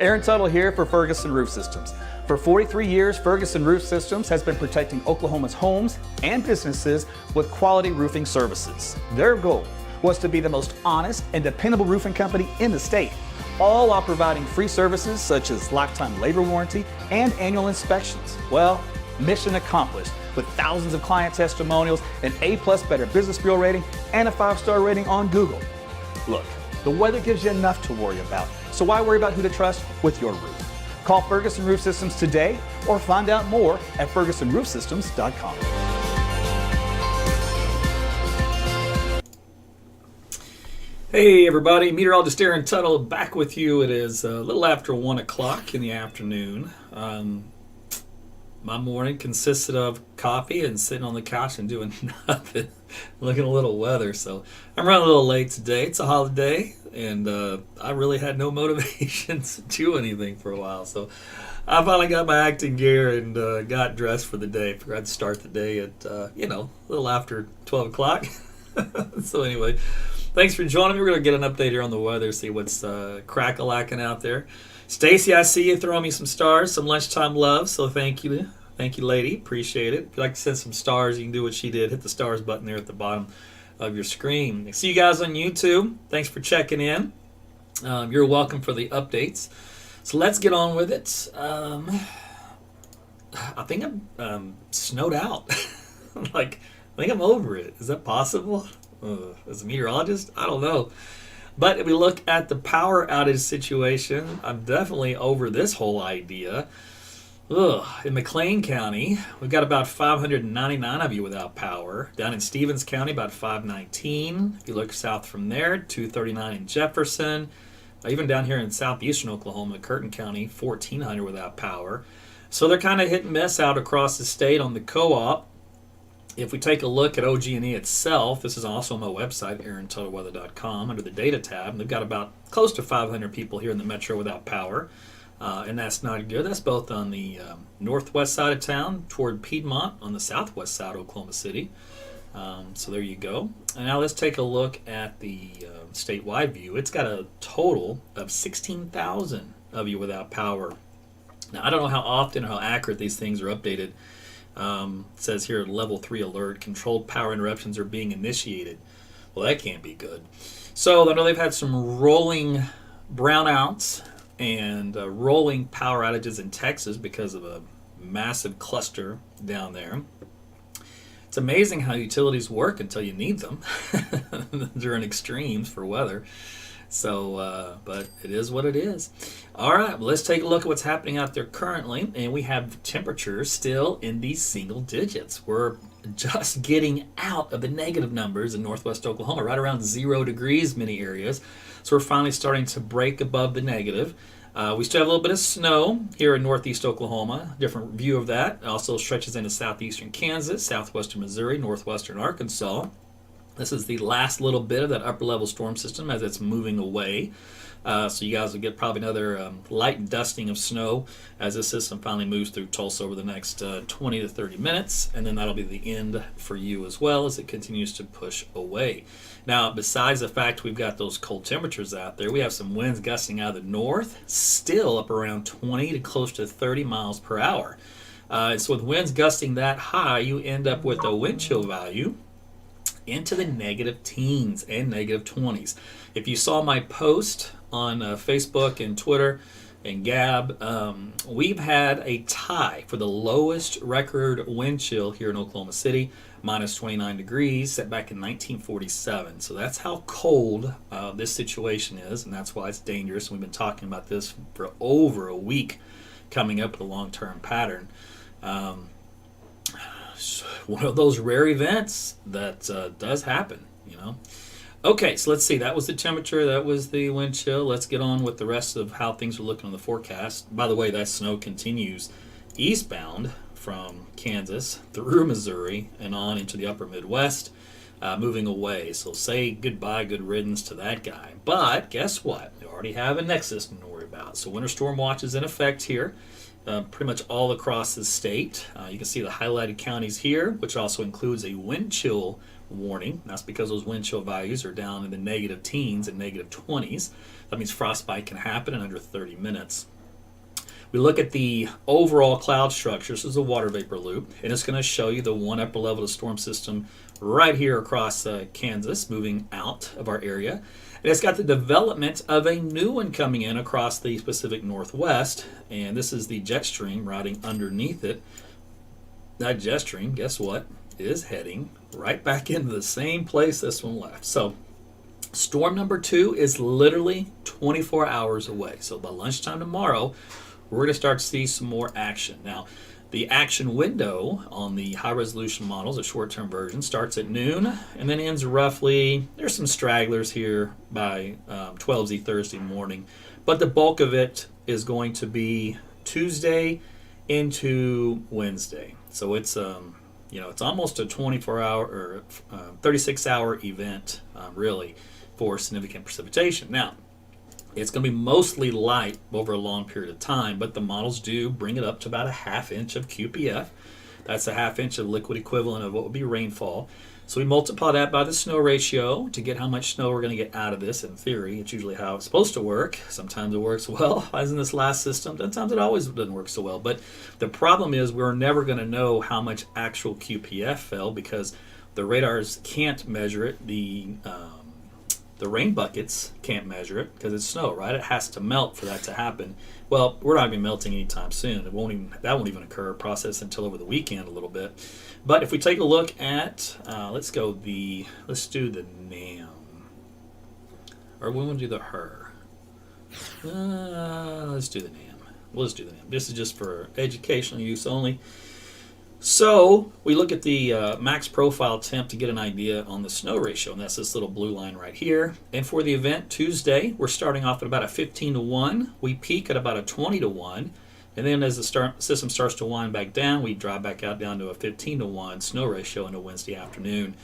Aaron Tuttle here for Ferguson Roof Systems. For 43 years, Ferguson Roof Systems has been protecting Oklahoma's homes and businesses with quality roofing services. Their goal was to be the most honest and dependable roofing company in the state, all while providing free services such as lifetime labor warranty and annual inspections. Well, mission accomplished with thousands of client testimonials, an A+ Better Business Bureau rating, and a 5-star rating on Google. Look, the weather gives you enough to worry about, so why worry about who to trust with your roof? Call Ferguson Roof Systems today or find out more at fergusonroofsystems.com. Hey everybody, Meteorologist Aaron Tuttle back with you. It is a little after 1 o'clock in the afternoon. My morning consisted of coffee and sitting on the couch and doing nothing, looking a little weather. So I'm running a little late today. It's a holiday, and I really had no motivation to do anything for a while. So I finally got my acting gear and got dressed for the day. Forgot to start the day at, a little after 12 o'clock. So anyway, thanks for joining me. We're going to get an update here on the weather, see what's crack-a-lacking out there. Stacy, I see you throwing me some stars, some lunchtime love, so thank you. Thank you, lady. Appreciate it. If you'd like to send some stars, you can do what she did. Hit the stars button there at the bottom of your screen. I see you guys on YouTube. Thanks for checking in. You're welcome for the updates. So let's get on with it. I think I'm snowed out. I think I'm over it. Is that possible? As a meteorologist? I don't know. But if we look at the power outage situation, I'm definitely over this whole idea. In McLean County, we've got about 599 of you without power. Down in Stevens County, about 519. If you look south from there, 239 in Jefferson. Even down here in southeastern Oklahoma, Curtin County, 1,400 without power. So they're kind of hit and miss out across the state on the co-op. If we take a look at OG&E itself, this is also on my website, aarontutleweather.com, under the data tab. They've got about close to 500 people here in the metro without power, and that's not good. That's both on the northwest side of town toward Piedmont, on the southwest side of Oklahoma City. So there you go. And now let's take a look at the statewide view. It's got a total of 16,000 of you without power. Now, I don't know how often or how accurate these things are updated. It says here, level 3 alert, controlled power interruptions are being initiated. Well, that can't be good. So I know they've had some rolling brownouts and rolling power outages in Texas because of a massive cluster down there. It's amazing how utilities work until you need them during extremes for weather. So, but it is what it is. All right, well, let's take a look at what's happening out there currently. And we have temperatures still in these single digits. We're just getting out of the negative numbers in northwest Oklahoma, right around 0 degrees many areas. So we're finally starting to break above the negative. We still have a little bit of snow here in northeast Oklahoma. Different view of that. It also stretches into southeastern Kansas, southwestern Missouri, northwestern Arkansas. This is the last little bit of that upper level storm system as it's moving away. So you guys will get probably another light dusting of snow as this system finally moves through Tulsa over the next 20 to 30 minutes. And then that'll be the end for you as well as it continues to push away. Now, besides the fact we've got those cold temperatures out there, we have some winds gusting out of the north, still up around 20 to close to 30 miles per hour. So with winds gusting that high, you end up with a wind chill value into the negative teens and negative 20s. If you saw my post on Facebook and Twitter and Gab, we've had a tie for the lowest record wind chill here in Oklahoma City, minus 29 degrees, set back in 1947. So that's how cold this situation is, and that's why it's dangerous. We've been talking about this for over a week, coming up with a long-term pattern. One of those rare events that does happen, Okay, so let's see. That was the temperature. That was the wind chill. Let's get on with the rest of how things are looking on the forecast. By the way, that snow continues eastbound from Kansas through Missouri and on into the upper Midwest, moving away. So say goodbye, good riddance to that guy. But guess what? We already have a next system to worry about. So winter storm watch is in effect here. Pretty much all across the state. You can see the highlighted counties here, which also includes a wind chill warning. That's because those wind chill values are down in the negative teens and negative 20s. That means frostbite can happen in under 30 minutes. We look at the overall cloud structure. This is a water vapor loop, and it's going to show you the one upper level of the storm system right here across Kansas, moving out of our area. And it's got the development of a new one coming in across the Pacific Northwest, and this is the jet stream routing underneath it. That jet stream, guess what, is heading right back into the same place this one left. So storm number 2 is literally 24 hours away. So by lunchtime tomorrow, we're going to start to see some more action. Now, the action window on the high-resolution models, the short-term version, starts at noon and then ends roughly, there's some stragglers here by 12Z Thursday morning, but the bulk of it is going to be Tuesday into Wednesday. So it's it's almost a 24-hour or 36-hour event, really, for significant precipitation. Now, it's going to be mostly light over a long period of time, but the models do bring it up to about a ½ inch of QPF. That's a ½ inch of liquid equivalent of what would be rainfall. So we multiply that by the snow ratio to get how much snow we're going to get out of this. In theory, it's usually how it's supposed to work. Sometimes it works well, as in this last system. Sometimes it always doesn't work so well. But the problem is we're never going to know how much actual QPF fell because the radars can't measure it. The rain buckets can't measure it because it's snow, right? It has to melt for that to happen. Well, we're not going to be melting anytime soon. That won't even occur, process until over the weekend a little bit. But if we take a look at, let's do the NAM. Or we want to do the HER. Let's do the NAM. We'll just do the NAM. This is just for educational use only. So we look at the max profile temp to get an idea on the snow ratio, and that's this little blue line right here. And for the event Tuesday, we're starting off at about a 15-to-1. We peak at about a 20-to-1. And then as the system starts to wind back down, we drop back out down to a 15-to-1 snow ratio into Wednesday afternoon.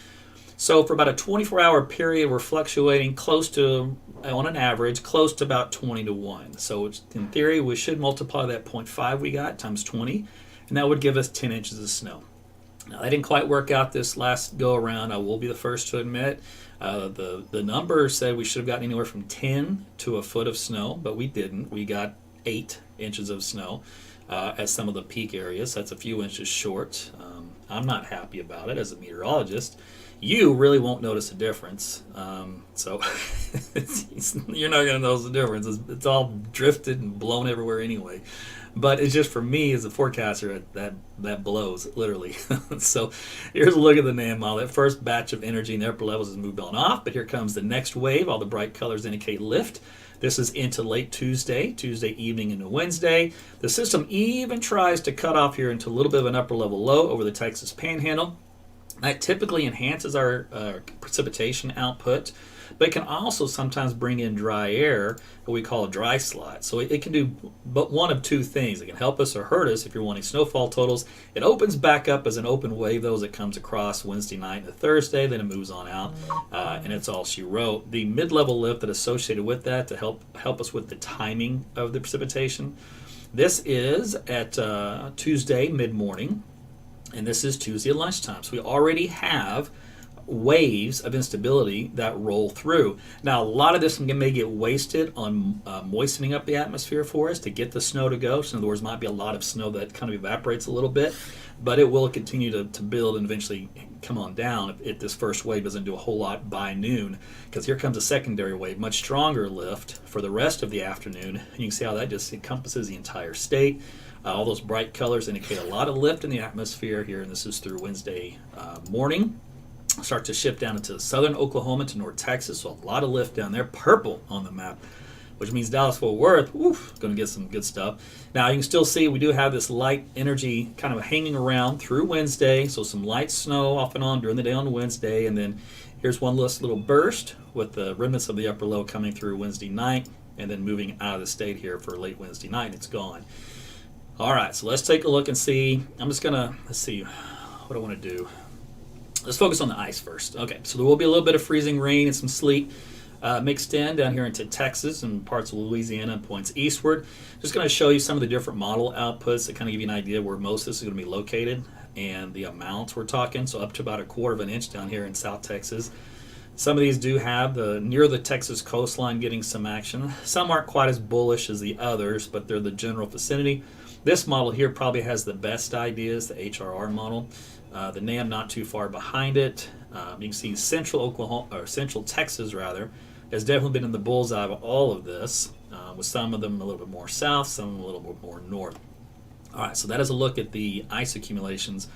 So for about a 24-hour period, we're fluctuating close to, on an average, close to about 20-to-1. So in theory, we should multiply that 0.5 we got times 20. And that would give us 10 inches of snow. Now, that didn't quite work out this last go-around. I will be the first to admit. The number said we should have gotten anywhere from 10 to a foot of snow, but we didn't. We got 8 inches of snow at some of the peak areas. That's a few inches short. I'm not happy about it as a meteorologist. You really won't notice a difference. So you're not going to notice the difference. It's all drifted and blown everywhere anyway. But it's just for me as a forecaster that blows, literally. So here's a look at the NAM model. That first batch of energy in the upper levels has moved on off, but here comes the next wave. All the bright colors indicate lift. This is into late Tuesday evening into Wednesday. The system even tries to cut off here into a little bit of an upper level low over the Texas Panhandle. That typically enhances our precipitation output, but it can also sometimes bring in dry air, what we call a dry slot. So it can do but one of two things. It can help us or hurt us if you're wanting snowfall totals. It opens back up as an open wave, though, as it comes across Wednesday night and Thursday, then it moves on out, and it's all she wrote. The mid-level lift that is associated with that to help us with the timing of the precipitation. This is at Tuesday mid-morning. And this is Tuesday at lunchtime. So we already have waves of instability that roll through. Now, a lot of this may get wasted on moistening up the atmosphere for us to get the snow to go. So in other words, might be a lot of snow that kind of evaporates a little bit, but it will continue to build and eventually come on down if this first wave doesn't do a whole lot by noon, because here comes a secondary wave, much stronger lift for the rest of the afternoon. And you can see how that just encompasses the entire state. All those bright colors indicate a lot of lift in the atmosphere here, and this is through Wednesday morning. Start to shift down into southern Oklahoma to North Texas, so a lot of lift down there. Purple on the map, which means Dallas-Fort Worth, going to get some good stuff. Now, you can still see we do have this light energy kind of hanging around through Wednesday, so some light snow off and on during the day on Wednesday, and then here's one last little burst with the remnants of the upper low coming through Wednesday night, and then moving out of the state here for late Wednesday night. It's gone. All right, so let's take a look and see. I'm just going to, let's see what I want to do. Let's focus on the ice first. Okay, so there will be a little bit of freezing rain and some sleet mixed in down here into Texas and parts of Louisiana and points eastward. Just going to show you some of the different model outputs to kind of give you an idea where most of this is going to be located and the amounts we're talking. So up to about 1/4 of an inch down here in South Texas. Some of these do have the near the Texas coastline getting some action. Some aren't quite as bullish as the others, but they're the general vicinity. This model here probably has the best ideas, the HRR model. The NAM not too far behind it. You can see central Oklahoma, or central Texas rather, has definitely been in the bullseye of all of this, with some of them a little bit more south, some of them a little bit more north. All right, so that is a look at the ice accumulations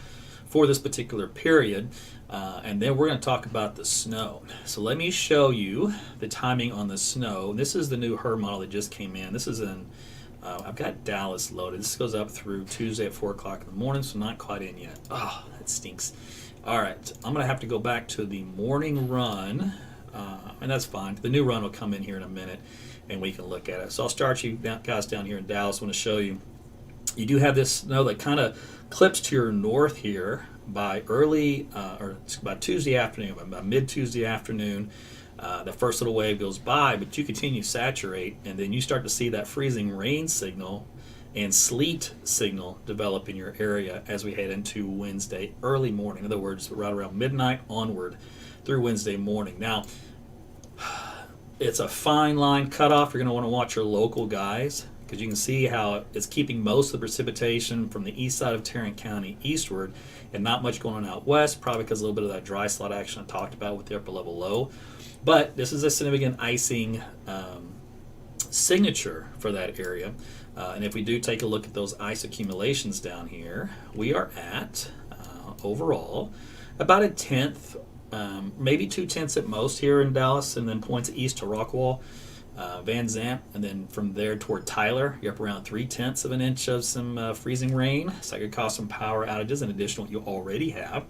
for this particular period, and then we're going to talk about the snow. So let me show you the timing on the snow. This is the new HRR model that just came in. This is in, I've got Dallas loaded. This goes up through Tuesday at 4 o'clock in the morning, so not quite in yet. Oh, that stinks. All right, I'm going to have to go back to the morning run, and that's fine. The new run will come in here in a minute, and we can look at it. So I'll start you guys down here in Dallas. I want to show you. You do have this snow that kind of clips to your north here by early, or by Tuesday afternoon, by mid-Tuesday afternoon. The first little wave goes by, but you continue to saturate, and then you start to see that freezing rain signal and sleet signal develop in your area as we head into Wednesday early morning. In other words, right around midnight onward through Wednesday morning. Now, it's a fine line cutoff. You're going to want to watch your local guys, because you can see how it's keeping most of the precipitation from the east side of Tarrant County eastward, and not much going on out west, probably because a little bit of that dry slot action I talked about with the upper level low. But this is a significant icing signature for that area. And if we do take a look at those ice accumulations down here, we are at, overall, about a tenth, maybe 2/10 at most here in Dallas, and then points east to Rockwall, Van Zant, and then from there toward Tyler, you're up around 3/10 of an inch of some freezing rain. So that could cause some power outages in addition to what you already have.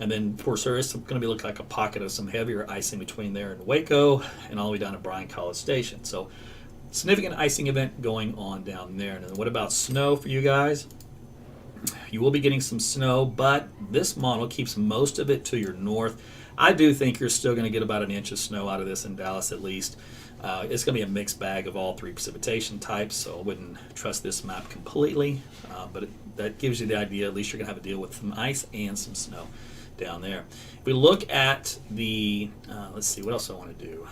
And then, of course, there is going to be look like a pocket of some heavier icing between there and Waco, and all the way down to Bryan College Station. So, significant icing event going on down there. And then what about snow for you guys? You will be getting some snow, but this model keeps most of it to your north. I do think you're still going to get about an inch of snow out of this in Dallas at least. It's going to be a mixed bag of all three precipitation types, so I wouldn't trust this map completely, but that gives you the idea. At least you're going to have to deal with some ice and some snow down there. If we look at the, let's see, what else I want to do.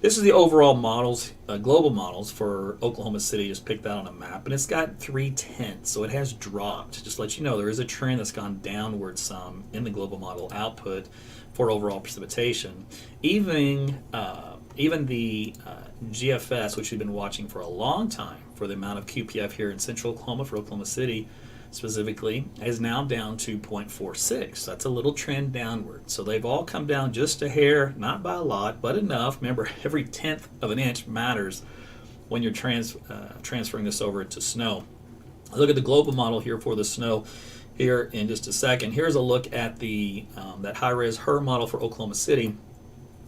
This is the overall models, global models for Oklahoma City. Just picked that on a map, and it's got 3/10, so it has dropped. Just to let you know, there is a trend that's gone downward some in the global model output for overall precipitation. Even the GFS, which we've been watching for a long time for the amount of QPF here in central Oklahoma for Oklahoma City specifically, is now down to 0.46. That's a little trend downward. So they've all come down just a hair, not by a lot, but enough. Remember, every 1/10 of an inch matters when you're transferring this over to snow. Look at the global model here for the snow here in just a second. Here's a look at the that high-res HRR model for Oklahoma City.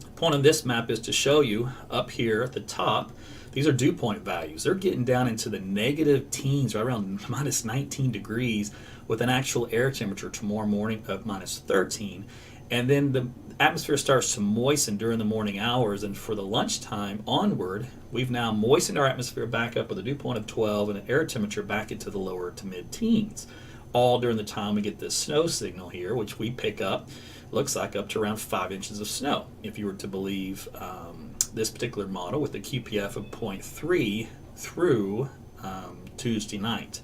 The point of this map is to show you up here at the top, these are dew point values. They're getting down into the negative teens, right around minus 19 degrees, with an actual air temperature tomorrow morning of minus 13. And then the atmosphere starts to moisten during the morning hours, and for the lunchtime onward, we've now moistened our atmosphere back up with a dew point of 12 and an air temperature back into the lower to mid-teens, all during the time we get this snow signal here, which we pick up, looks like up to around 5 inches of snow, if you were to believe this particular model, with the QPF of 0.3 through Tuesday night,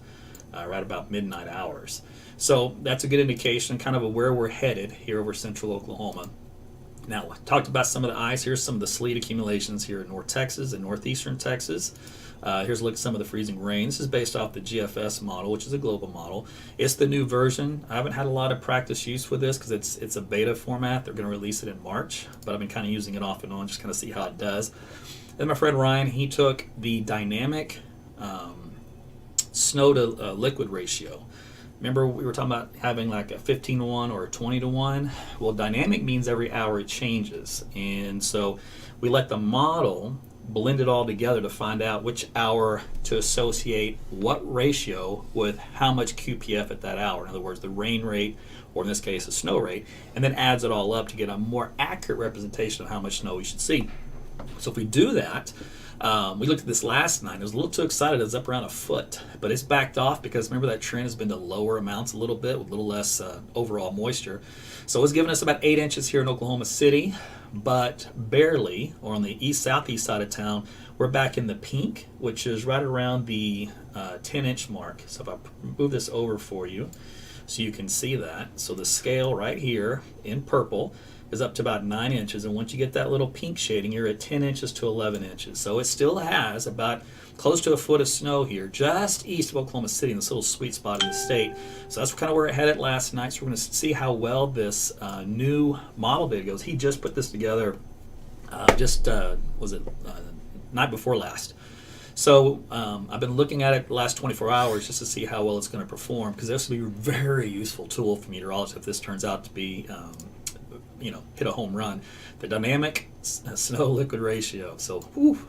right about midnight hours. So that's a good indication kind of where we're headed here over central Oklahoma. Now, I talked about some of the ice. Here's some of the sleet accumulations here in North Texas and northeastern Texas. Here's a look at some of the freezing rain. This is based off the GFS model, which is a global model. It's the new version. I haven't had a lot of practice use with this because it's a beta format. They're going to release it in March, but I've been kind of using it off and on, just kind of see how it does. Then my friend Ryan, he took the dynamic snow to liquid ratio. Remember we were talking about having like a 15 to 1 or a 20 to 1? Well, dynamic means every hour it changes. And so we let the model blend it all together to find out which hour to associate what ratio with how much QPF at that hour. In other words, the rain rate, or in this case, the snow rate, and then adds it all up to get a more accurate representation of how much snow we should see. So if we do that, We looked at this last night. I was a little too excited. It was up around a foot, but it's backed off because remember that trend has been to lower amounts a little bit with a little less overall moisture. So it's given us about 8 inches here in Oklahoma City, but barely, or on the southeast side of town, we're back in the pink, which is right around the 10-inch mark. So if I move this over for you so you can see that. So the scale right here in purple is up to about 9 inches, and once you get that little pink shading, you're at 10 inches to 11 inches. So it still has about close to a foot of snow here, just east of Oklahoma City, in this little sweet spot in the state. So that's kind of where it headed last night. So we're going to see how well this new model data goes. He just put this together, night before last. So I've been looking at it the last 24 hours just to see how well it's going to perform, because this will be a very useful tool for meteorologists if this turns out to be hit a home run. The dynamic snow liquid ratio. So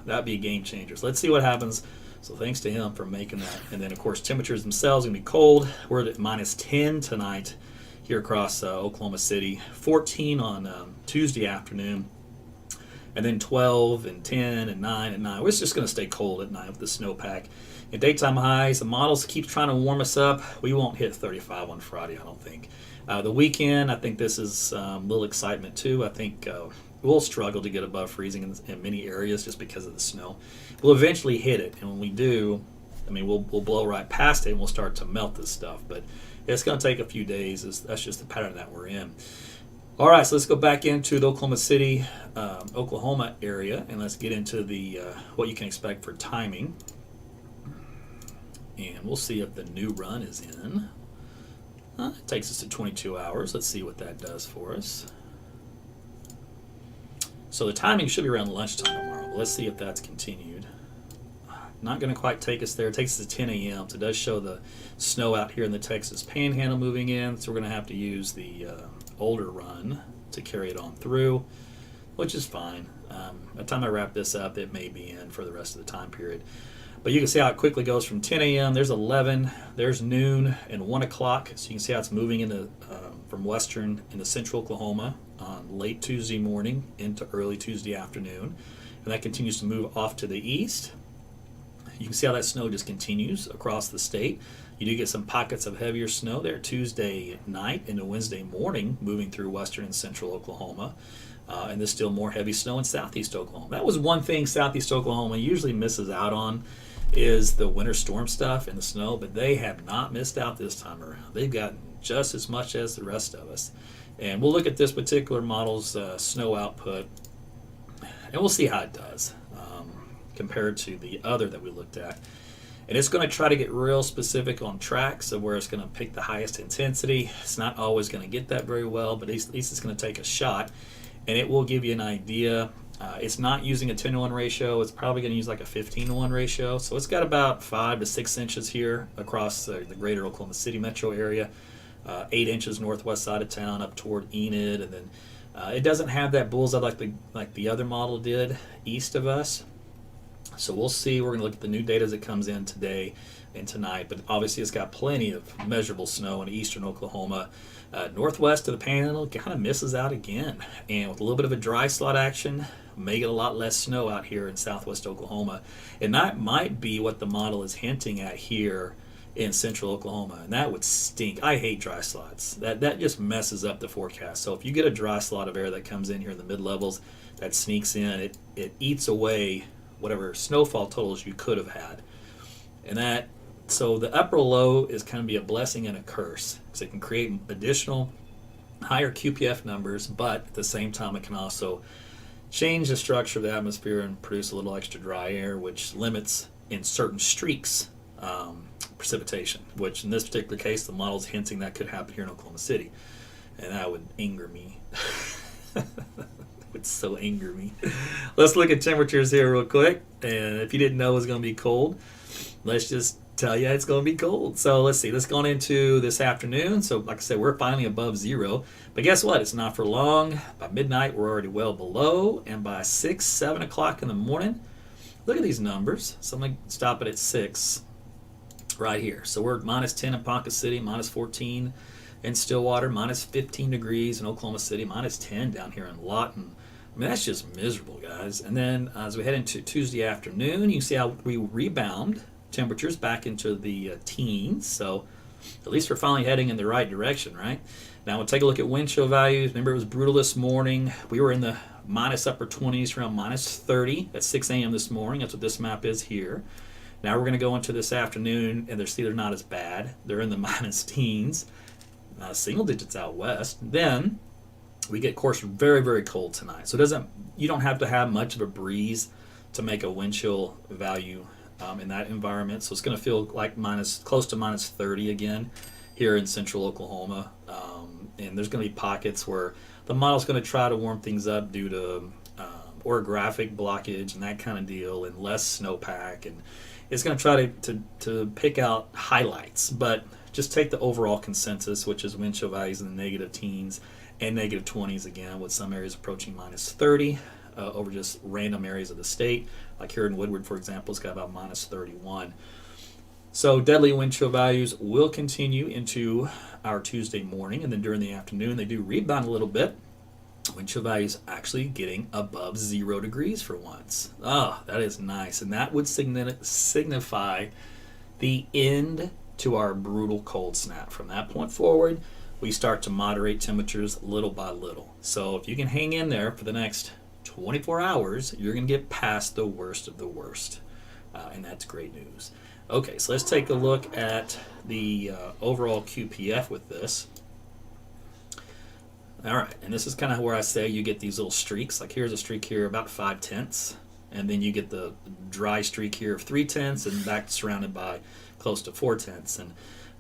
that'd be a game changer. So let's see what happens. So thanks to him for making that. And then of course temperatures themselves are going to be cold. We're at minus 10 tonight here across Oklahoma City. 14 on Tuesday afternoon. And then 12 and 10 and 9 and 9. We're just going to stay cold at night with the snowpack. In daytime highs, the models keep trying to warm us up. We won't hit 35 on Friday, I don't think. The weekend, I think this is a little excitement too. I think we'll struggle to get above freezing in many areas just because of the snow. We'll eventually hit it, and when we do, we'll blow right past it and we'll start to melt this stuff. But it's going to take a few days. That's just the pattern that we're in. All right, so let's go back into the Oklahoma City, Oklahoma area, and let's get into the what you can expect for timing. And we'll see if the new run is in. It takes us to 22 hours. Let's see what that does for us. So the timing should be around lunchtime tomorrow. But let's see if that's continued. Not going to quite take us there. It takes us to 10 a.m. So it does show the snow out here in the Texas Panhandle moving in. So we're going to have to use the older run to carry it on through, which is fine. By the time I wrap this up, it may be in for the rest of the time period. But you can see how it quickly goes from 10 a.m. There's 11, there's noon, and 1 o'clock. So you can see how it's moving into from western into central Oklahoma on late Tuesday morning into early Tuesday afternoon. And that continues to move off to the east. You can see how that snow just continues across the state. You do get some pockets of heavier snow there Tuesday night into Wednesday morning, moving through western and central Oklahoma. And there's still more heavy snow in southeast Oklahoma. That was one thing southeast Oklahoma usually misses out on, is the winter storm stuff and the snow, but they have not missed out this time around. They've gotten just as much as the rest of us. And we'll look at this particular model's snow output, and we'll see how it does compared to the other that we looked at. And it's going to try to get real specific on tracks of where it's going to pick the highest intensity. It's not always going to get that very well, but at least it's going to take a shot, and it will give you an idea. It's not using a 10-to-1 ratio. It's probably going to use like a 15-to-1 ratio. So it's got about 5 to 6 inches here across the greater Oklahoma City metro area, 8 inches northwest side of town up toward Enid, and then it doesn't have that bullseye like the other model did east of us. So we'll see. We're going to look at the new data as it comes in today and tonight. But obviously it's got plenty of measurable snow in eastern Oklahoma. Northwest of the Panhandle kind of misses out again. And with a little bit of a dry slot action, may get a lot less snow out here in southwest Oklahoma. And that might be what the model is hinting at here in central Oklahoma. And that would stink. I hate dry slots. That just messes up the forecast. So if you get a dry slot of air that comes in here in the mid-levels, that sneaks in, it eats away whatever snowfall totals you could have had. And so the upper low is kind of be a blessing and a curse, because it can create additional higher QPF numbers, but at the same time it can also change the structure of the atmosphere and produce a little extra dry air, which limits in certain streaks precipitation, which in this particular case the model's hinting that could happen here in Oklahoma City, and that would anger me. Would so anger me. Let's look at temperatures here real quick. And if you didn't know it was going to be cold, let's just tell you it's going to be cold. So let's see. Let's go on into this afternoon. So like I said, we're finally above zero. But guess what? It's not for long. By midnight, we're already well below. And by 6, 7 o'clock in the morning, look at these numbers. So I'm going to stop it at 6 right here. So we're at minus 10 in Ponca City, minus 14 in Stillwater, minus 15 degrees in Oklahoma City, minus 10 down here in Lawton, mean, that's just miserable, guys. And then as we head into Tuesday afternoon, you can see how we rebound temperatures back into the teens. So at least we're finally heading in the right direction, right? Now we'll take a look at wind chill values. Remember, it was brutal this morning. We were in the minus upper 20s, around minus 30 at 6 a.m. this morning. That's what this map is here. Now we're going to go into this afternoon, and they're not as bad. They're in the minus teens, single digits out west. Then we get, of course, very, very cold tonight. So you don't have to have much of a breeze to make a wind chill value in that environment. So it's going to feel like close to minus 30 again here in central Oklahoma. And there's going to be pockets where the model's going to try to warm things up due to orographic blockage and that kind of deal, and less snowpack. And it's going to try to pick out highlights. But just take the overall consensus, which is wind chill values in the negative teens and negative 20s again, with some areas approaching minus 30 over just random areas of the state. Like here in Woodward, for example, it's got about minus 31. So deadly wind chill values will continue into our Tuesday morning, and then during the afternoon they do rebound a little bit. Wind chill values actually getting above 0 degrees for once. Oh, that is nice, and that would signify the end to our brutal cold snap. From that point forward, we start to moderate temperatures little by little. So if you can hang in there for the next 24 hours, you're going to get past the worst of the worst, and that's great news. Okay, so let's take a look at the overall QPF with this. All right, and this is kind of where I say you get these little streaks. Like here's a streak here about 5/10, and then you get the dry streak here of 3/10, and back surrounded by close to 4/10.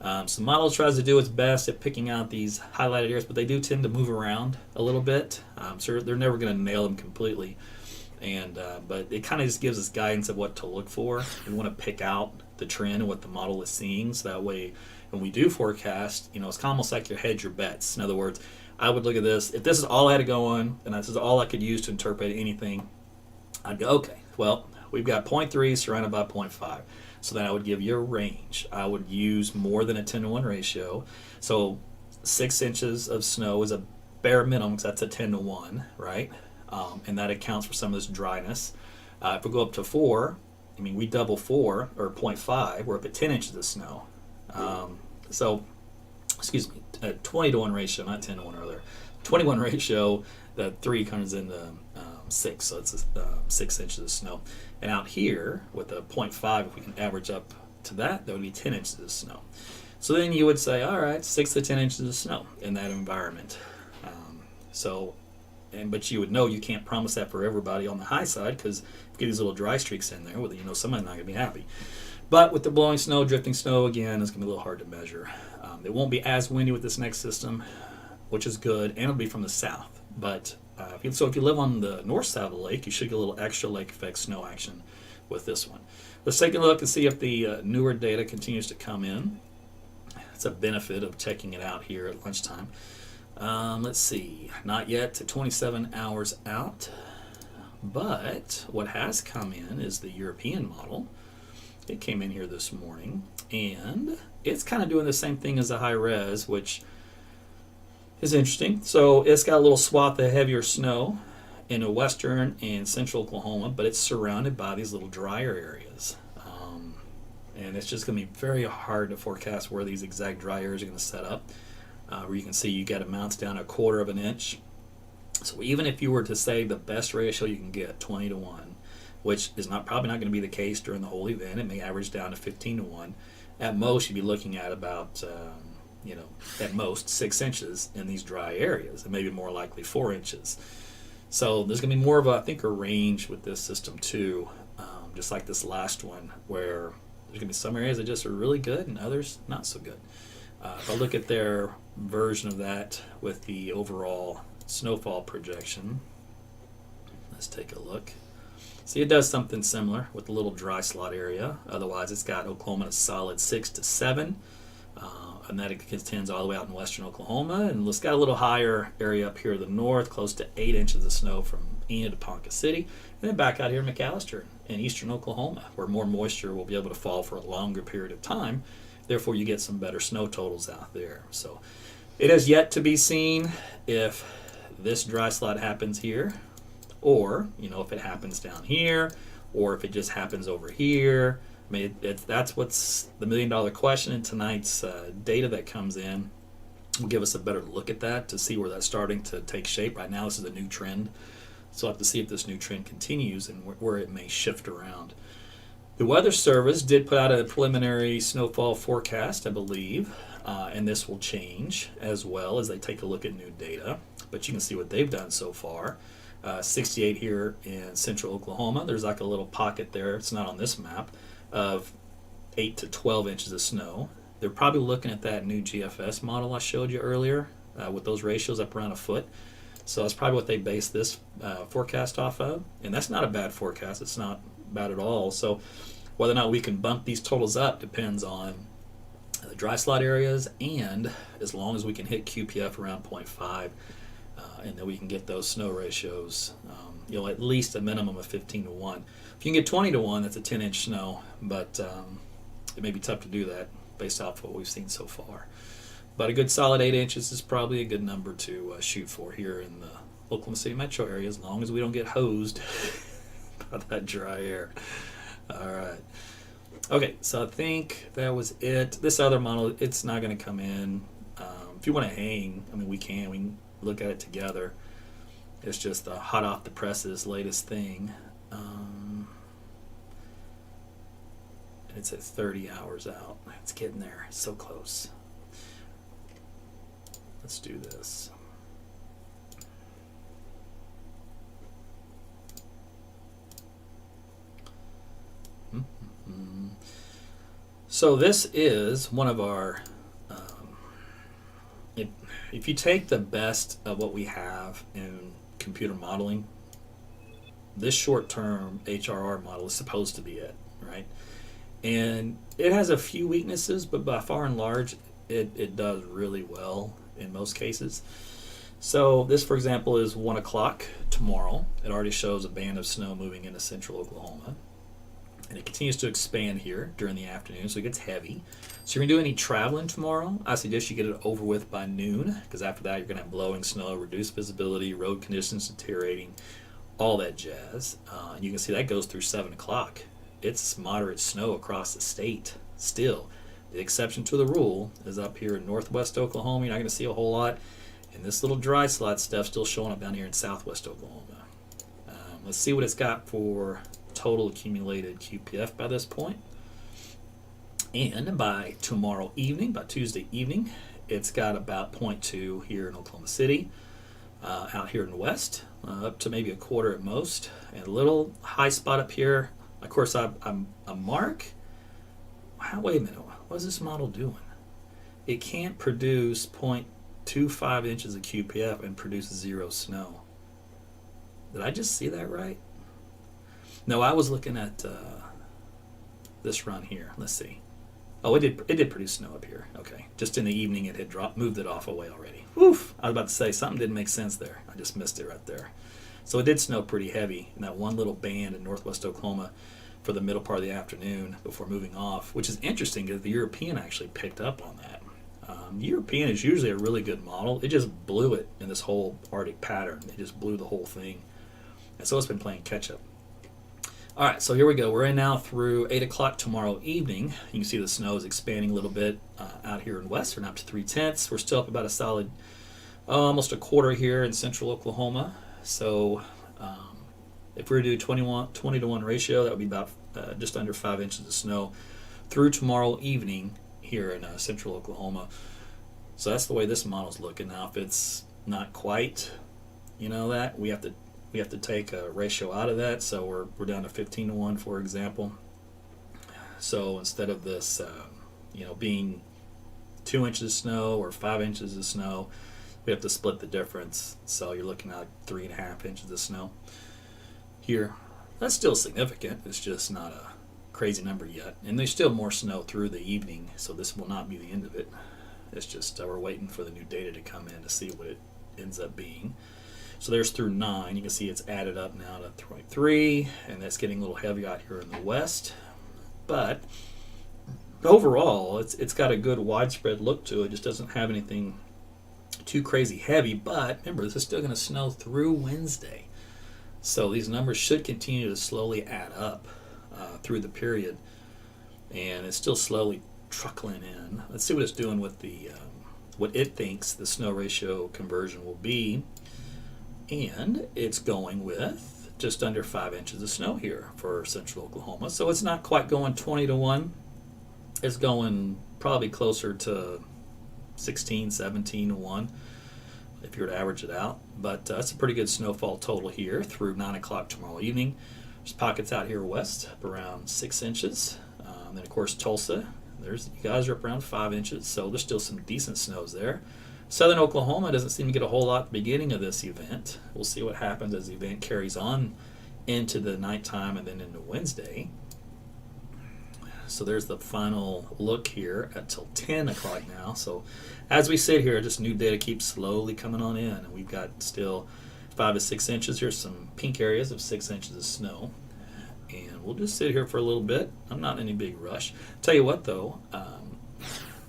And so the model tries to do its best at picking out these highlighted areas, but they do tend to move around a little bit. So they're never going to nail them completely. But it kind of just gives us guidance of what to look for. We want to pick out the trend and what the model is seeing, so that way when we do forecast, it's almost like you hedge your bets. In other words, I would look at this. If this is all I had to go on, and this is all I could use to interpret anything, I'd go, okay, well, we've got 0.3 surrounded by 0.5. So then I would give you a range. I would use more than a 10-to-1 ratio. So 6 inches of snow is a bare minimum, because that's a 10-to-1, right? And that accounts for some of this dryness. If we go up to 4, we double 4, or 0.5, we're up at 10 inches of snow. A 20-to-1 ratio, not 10-to-1 earlier. 21 ratio, that 3 comes into 6, so it's 6 inches of snow. And out here, with a 0.5, if we can average up to that would be 10 inches of snow. So then you would say, all right, 6 to 10 inches of snow in that environment. But you would know you can't promise that for everybody on the high side, because if you get these little dry streaks in there, well, somebody's not going to be happy. But with the blowing snow, drifting snow, again, it's going to be a little hard to measure. It won't be as windy with this next system, which is good, and it'll be from the south. But if you live on the north side of the lake, you should get a little extra lake effect snow action with this one. Let's take a look and see if the newer data continues to come in. It's a benefit of checking it out here at lunchtime. Let's see, not yet to 27 hours out, but what has come in is the European model. It came in here this morning, and it's kind of doing the same thing as the high res, which is interesting. So it's got a little swath of heavier snow in western and central Oklahoma, but it's surrounded by these little drier areas. And it's just going to be very hard to forecast where these exact dry areas are going to set up. Where you can see you get amounts down 1/4 of an inch. So even if you were to say the best ratio you can get, 20-to-1, which is probably not going to be the case during the whole event, it may average down to 15-to-1. At most, you'd be looking at about, at most 6 inches in these dry areas, and maybe more likely 4 inches. So there's going to be more of a range with this system too, just like this last one, where there's going to be some areas that just are really good and others not so good. If I look at their version of that with the overall snowfall projection, let's take a look. See, it does something similar with the little dry slot area. Otherwise, it's got Oklahoma a solid 6 to 7, and that extends all the way out in western Oklahoma. And it's got a little higher area up here to the north, close to 8 inches of snow from Enid to Ponca City, and then back out here in McAllister in eastern Oklahoma, where more moisture will be able to fall for a longer period of time. Therefore, you get some better snow totals out there. So it has yet to be seen if this dry slot happens here or if it happens down here, or if it just happens over here. I mean, that's what's the $1 million question in tonight's data that comes in. Will give us a better look at that to see where that's starting to take shape. Right now, this is a new trend, so we'll have to see if this new trend continues and where it may shift around. The Weather Service did put out a preliminary snowfall forecast, I believe, and this will change as well as they take a look at new data. But you can see what they've done so far. 68 here in central Oklahoma. There's like a little pocket there, it's not on this map, of 8 to 12 inches of snow. They're probably looking at that new GFS model I showed you earlier with those ratios up around a foot. So that's probably what they base this forecast off of. And that's not a bad forecast. It's not bad at all. So whether or not we can bump these totals up depends on the dry slot areas, and as long as we can hit QPF around 0.5, and then we can get those snow ratios, at least a minimum of 15 to 1. If you can get 20 to 1, that's a 10-inch snow, but it may be tough to do that based off what we've seen so far. But a good solid 8 inches is probably a good number to shoot for here in the Oklahoma City metro area, as long as we don't get hosed by that dry air. All right. Okay, so I think that was it. This other model, it's not going to come in. If you want to hang, I mean, we can look at it together. It's just the hot off the presses latest thing. It's at 30 hours out. It's getting there. It's so close. Let's do this. So this is one of our, if you take the best of what we have in computer modeling, this short-term HRR model is supposed to be it, right? And it has a few weaknesses, but by far and large, it does really well in most cases. So this, for example, is 1 o'clock tomorrow. It already shows a band of snow moving into central Oklahoma. And it continues to expand here during the afternoon, so it gets heavy. So you're going to do any traveling tomorrow, I suggest you get it over with by noon, because after that you're going to have blowing snow, reduced visibility, road conditions deteriorating, all that jazz. And you can see that goes through 7 o'clock. It's moderate snow across the state still. The exception to the rule is up here in northwest Oklahoma. You're not going to see a whole lot. And this little dry slot stuff still showing up down here in southwest Oklahoma. Let's see what it's got for total accumulated QPF by this point. And by tomorrow evening, by Tuesday evening, it's got about 0.2 here in Oklahoma City, out here in the west, up to maybe a quarter at most, and a little high spot up here. Of course, I'm a mark. Wait a minute, what is this model doing? It can't produce 0.25 inches of QPF and produce 0 snow. Did I just see that right? No, I was looking at this run here. Let's see. Oh, it did produce snow up here. Okay, just in the evening it had moved it off away already. Woof! I was about to say something didn't make sense there. I just missed it right there. So it did snow pretty heavy in that one little band in northwest Oklahoma for the middle part of the afternoon before moving off, which is interesting because the European actually picked up on that. The European is usually a really good model. It just blew it in this whole Arctic pattern. It just blew the whole thing. And so it's been playing catch up. All right, so here we go. We're in now through 8 o'clock tomorrow evening. You can see the snow is expanding a little bit out here in western, up to 3/10. We're still up about a solid, almost a quarter here in central Oklahoma. So if we were to do 20 to 1 ratio, that would be about just under 5 inches of snow through tomorrow evening here in central Oklahoma. So that's the way this model's looking. Now, if it's not quite, that, we have to take a ratio out of that, so we're down to 15 to 1, for example. So instead of this, being 2 inches of snow or 5 inches of snow, we have to split the difference. So you're looking at 3.5 inches of snow here. That's still significant. It's just not a crazy number yet. And there's still more snow through the evening, so this will not be the end of it. It's just we're waiting for the new data to come in to see what it ends up being. So there's through 9. You can see it's added up now to 3, and that's getting a little heavy out here in the west. But overall, it's got a good widespread look to it. It just doesn't have anything too crazy heavy. But remember, this is still going to snow through Wednesday. So these numbers should continue to slowly add up through the period, and it's still slowly trickling in. Let's see what it's doing with the what it thinks the snow ratio conversion will be, and it's going with just under 5 inches of snow here for central Oklahoma. So it's not quite going 20 to 1. It's going probably closer to 16, 17 to 1 if you were to average it out. But that's a pretty good snowfall total here through 9 o'clock tomorrow evening. There's pockets out here west up around 6 inches. Then, of course, Tulsa, you guys are up around 5 inches, so there's still some decent snows there. Southern Oklahoma doesn't seem to get a whole lot at the beginning of this event. We'll see what happens as the event carries on into the nighttime and then into Wednesday. So there's the final look here until 10 o'clock now. So as we sit here, just new data keeps slowly coming on in, and we've got still 5 to 6 inches. Here's some pink areas of 6 inches of snow. And we'll just sit here for a little bit. I'm not in any big rush. Tell you what, though,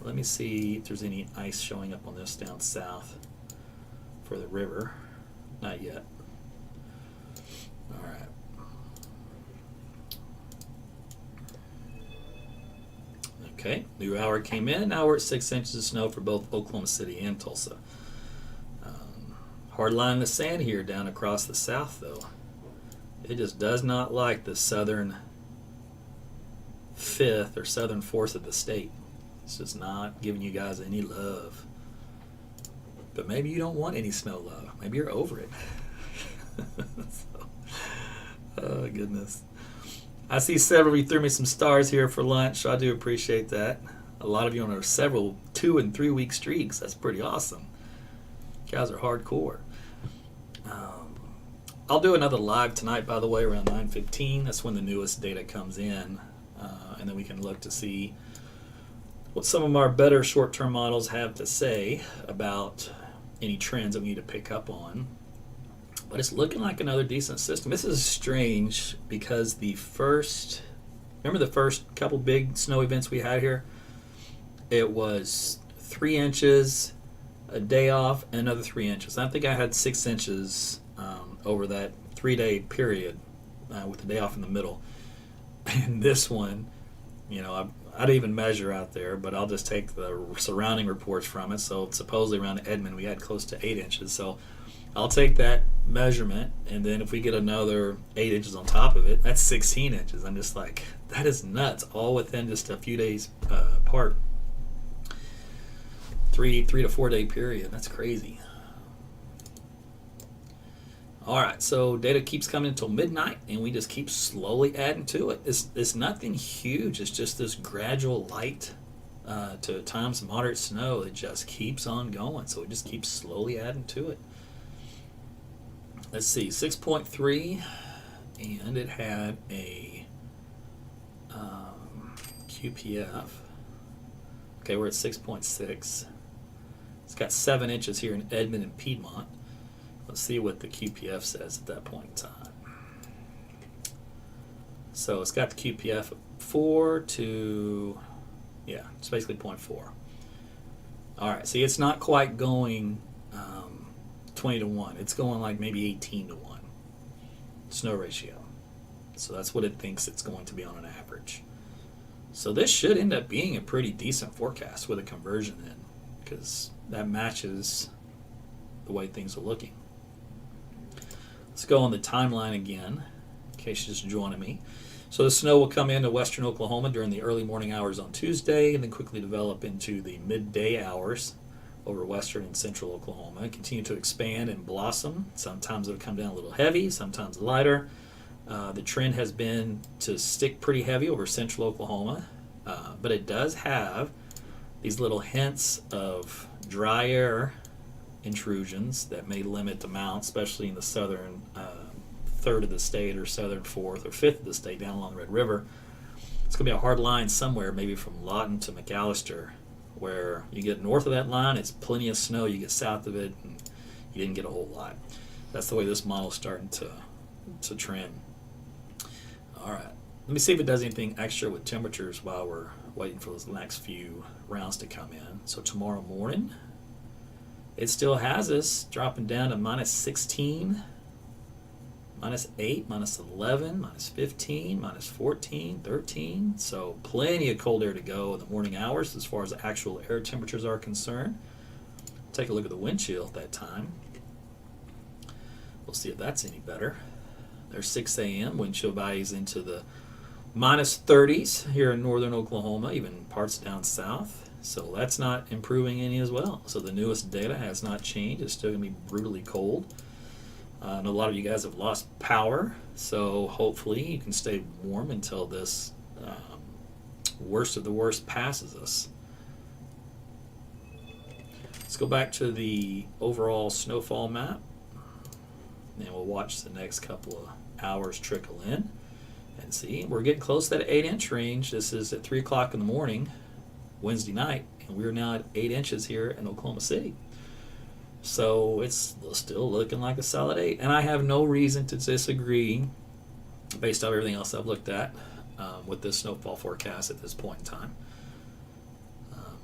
let me see if there's any ice showing up on this down south for the river. Not yet. All right. Okay, new hour came in. Now we're at 6 inches of snow for both Oklahoma City and Tulsa. Hard line in the sand here down across the south, though. It just does not like the southern fifth or southern fourth of the state. It's just not giving you guys any love. But maybe you don't want any snow love. Maybe you're over it. Oh, goodness. I see several of you threw me some stars here for lunch. I do appreciate that. A lot of you on our several 2 and 3 week streaks. That's pretty awesome. You guys are hardcore. I'll do another live tonight, by the way, around 9:15. That's when the newest data comes in. And then we can look to see what some of our better short-term models have to say about any trends that we need to pick up on. But it's looking like another decent system. This is strange because remember the first couple big snow events we had here? It was 3 inches, a day off, and another 3 inches. I think I had 6 inches over that 3-day period with the day off in the middle. And this one, I didn't even measure out there, but I'll just take the surrounding reports from it. So supposedly around Edmond we had close to 8 inches. So I'll take that measurement, and then if we get another 8 inches on top of it, that's 16 inches. I'm just like, that is nuts, all within just a few days apart. 3 to 4 day period. That's crazy. All right, so data keeps coming until midnight, and we just keep slowly adding to it. It's nothing huge. It's just this gradual light to at times moderate snow that just keeps on going. So it just keeps slowly adding to it. Let's see, 6.3, and it had a QPF. Okay, we're at 6.6. It's got 7 inches here in Edmond and Piedmont. Let's see what the QPF says at that point in time. So it's got the QPF of 4 to, it's basically 0.4. All right, see, it's not quite going 20 to 1. It's going like maybe 18 to 1 snow ratio. So that's what it thinks it's going to be on an average. So this should end up being a pretty decent forecast with a conversion in, because that matches the way things are looking. Let's go on the timeline again, in case you're just joining me. So the snow will come into western Oklahoma during the early morning hours on Tuesday, and then quickly develop into the midday hours over western and central Oklahoma, and continue to expand and blossom. Sometimes it'll come down a little heavy, sometimes lighter. The trend has been to stick pretty heavy over central Oklahoma, but it does have these little hints of dry air intrusions that may limit the amount, especially in the southern third of the state or southern fourth or fifth of the state down along the Red River. It's going to be a hard line somewhere, maybe from Lawton to McAllister, where you get north of that line, it's plenty of snow. You get south of it, and you didn't get a whole lot. That's the way this model's starting to trend. All right, let me see if it does anything extra with temperatures while we're waiting for those next few rounds to come in. So tomorrow morning, it still has us dropping down to minus 16, -8, -11, -15, -14, 13. So plenty of cold air to go in the morning hours as far as actual air temperatures are concerned. Take a look at the wind chill at that time. We'll see if that's any better. There's 6 a.m. wind chill values into the -30s here in northern Oklahoma, even parts down south. So that's not improving any as well. So the newest data has not changed. It's still going to be brutally cold. I know a lot of you guys have lost power, so hopefully you can stay warm until this worst of the worst passes us. Let's go back to the overall snowfall map, and we'll watch the next couple of hours trickle in and see. We're getting close to that 8-inch range. This is at 3 o'clock in the morning, Wednesday night, and we're now at 8 inches here in Oklahoma City. So it's still looking like a solid 8, and I have no reason to disagree based on everything else I've looked at with this snowfall forecast at this point in time.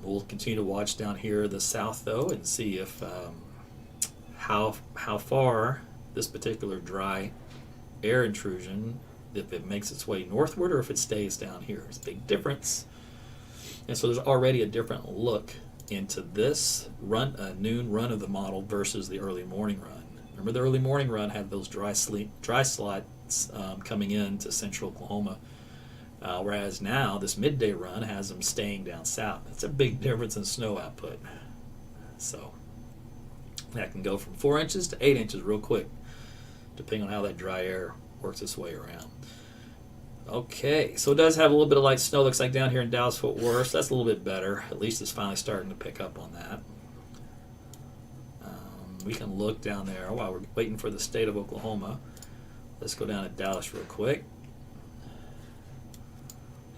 We'll continue to watch down here the south though and see if how far this particular dry air intrusion, if it makes its way northward or if it stays down here. It's a big difference. And so there's already a different look into this noon run of the model versus the early morning run. Remember, the early morning run had those dry slots coming into central Oklahoma, whereas now this midday run has them staying down south. That's a big difference in snow output. So that can go from 4 inches to 8 inches real quick, depending on how that dry air works its way around. Okay, so it does have a little bit of light snow, looks like down here in Dallas-Fort Worth. So that's a little bit better. At least it's finally starting to pick up on that. We can look down there while we're waiting for the state of Oklahoma. Let's go down to Dallas real quick.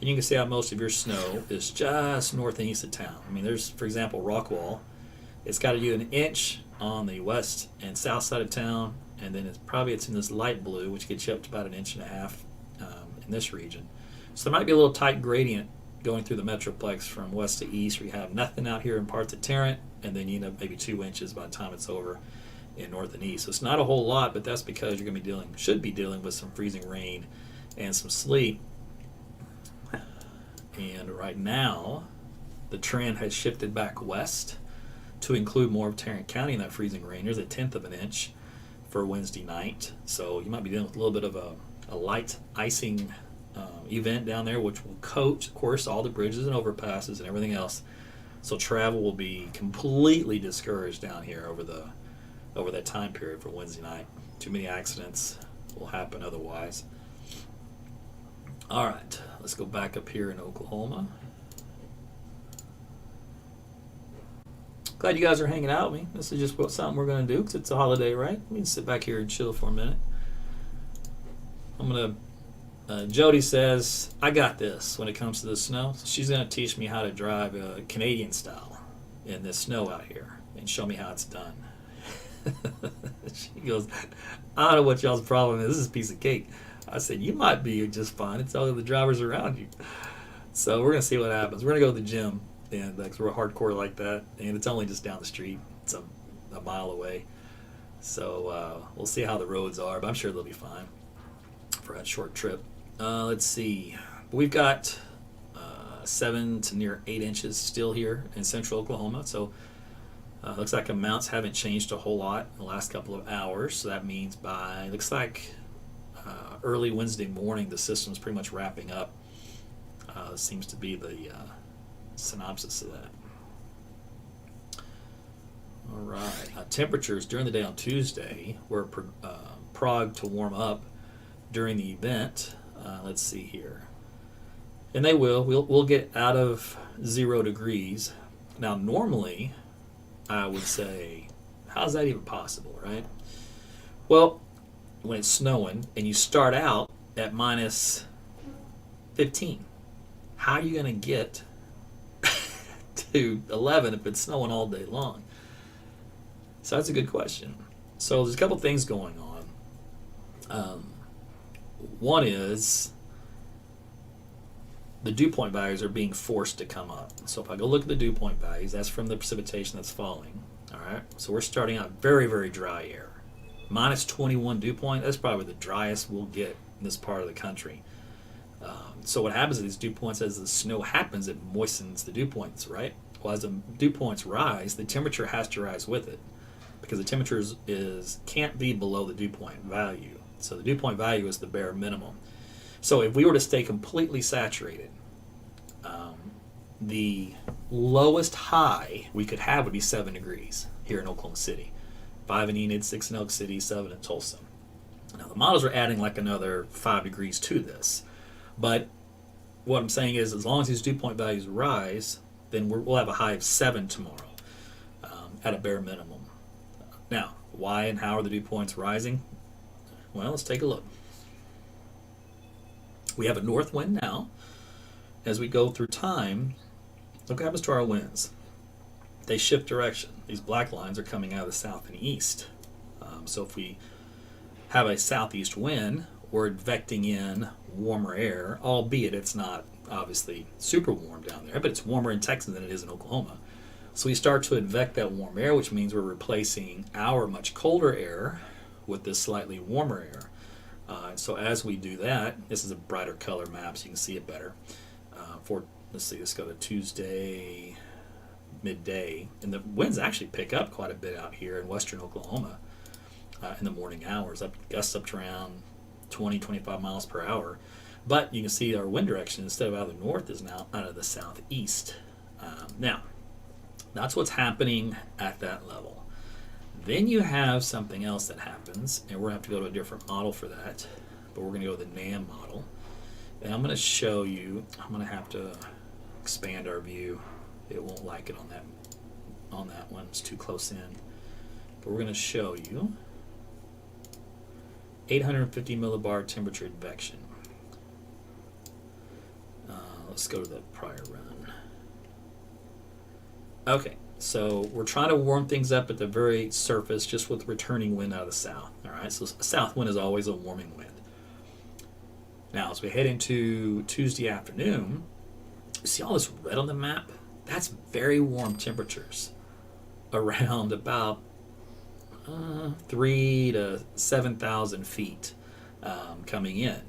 And you can see how most of your snow is just north and east of town. I mean, there's, for example, Rockwall. It's got you 1 inch on the west and south side of town, and then it's in this light blue, which gets you up to about 1.5 inches in this region. So there might be a little tight gradient going through the metroplex from west to east, where you have nothing out here in parts of Tarrant, and then you end up maybe 2 inches by the time it's over in north and east. So it's not a whole lot, but that's because you're going to should be dealing with some freezing rain and some sleet. And right now, the trend has shifted back west to include more of Tarrant County in that freezing rain. There's 1/10 of an inch for Wednesday night. So you might be dealing with a little bit of a light icing event down there, which will coat, of course, all the bridges and overpasses and everything else. So travel will be completely discouraged down here over that time period for Wednesday night. Too many accidents will happen otherwise. All right, let's go back up here in Oklahoma. Glad you guys are hanging out with me. This is just something we're going to do because it's a holiday, right? We can sit back here and chill for a minute. Jody says, I got this when it comes to the snow. She's going to teach me how to drive Canadian style in this snow out here and show me how it's done. She goes, I don't know what y'all's problem is. This is a piece of cake. I said, you might be just fine. It's all the drivers around you. So we're going to see what happens. We're going to go to the gym, and because we're hardcore like that, and it's only just down the street. It's a mile away. So we'll see how the roads are, but I'm sure they'll be fine for a short trip. Let's see. We've got 7 to near 8 inches still here in central Oklahoma. So looks like amounts haven't changed a whole lot in the last couple of hours. So that means looks like early Wednesday morning, the system's pretty much wrapping up. Seems to be the synopsis of that. All right. Temperatures during the day on Tuesday were progged to warm up during the event. Let's see here. And they we'll get out of 0 degrees. Now, normally, I would say, how's that even possible, right? Well, when it's snowing and you start out at minus 15, how are you going to get to 11 if it's snowing all day long? So that's a good question. So there's a couple things going on. One is the dew point values are being forced to come up. So if I go look at the dew point values, that's from the precipitation that's falling. All right. So we're starting out very, very dry air. minus 21 dew point. That's probably the driest we'll get in this part of the country. So what happens is these dew points, as the snow happens, it moistens the dew points, right? Well, as the dew points rise, the temperature has to rise with it, because the temperature can't be below the dew point value. So the dew point value is the bare minimum. So if we were to stay completely saturated, the lowest high we could have would be 7 degrees here in Oklahoma City. 5 in Enid, 6 in Elk City, 7 in Tulsa. Now the models are adding like another 5 degrees to this. But what I'm saying is, as long as these dew point values rise, then we'll have a high of 7 tomorrow at a bare minimum. Now, why and how are the dew points rising? Well, let's take a look. We have a north wind now. As we go through time, look what happens to our winds. They shift direction. These black lines are coming out of the south and east. So if we have a southeast wind, we're advecting in warmer air, albeit it's not obviously super warm down there, but it's warmer in Texas than it is in Oklahoma. So we start to advect that warm air, which means we're replacing our much colder air with this slightly warmer air. So as we do that, this is a brighter color map so you can see it better. Let's go to Tuesday midday, and the winds actually pick up quite a bit out here in western Oklahoma in the morning hours, gusts up to around 20-25 miles per hour. But you can see our wind direction, instead of out of the north, is now out of the southeast. Now, that's what's happening at that level. Then you have something else that happens, and we're going to have to go to a different model for that, but we're going to go to the NAM model. And I'm going to show you, I'm going to have to expand our view. It won't like it on that one, it's too close in. But we're going to show you 850 millibar temperature advection. Let's go to the prior run. Okay, so we're trying to warm things up at the very surface just with returning wind out of the south. All right, so a south wind is always a warming wind. Now, as we head into Tuesday afternoon, you see all this red on the map? That's very warm temperatures, around about 3,000 to 7,000 feet coming in.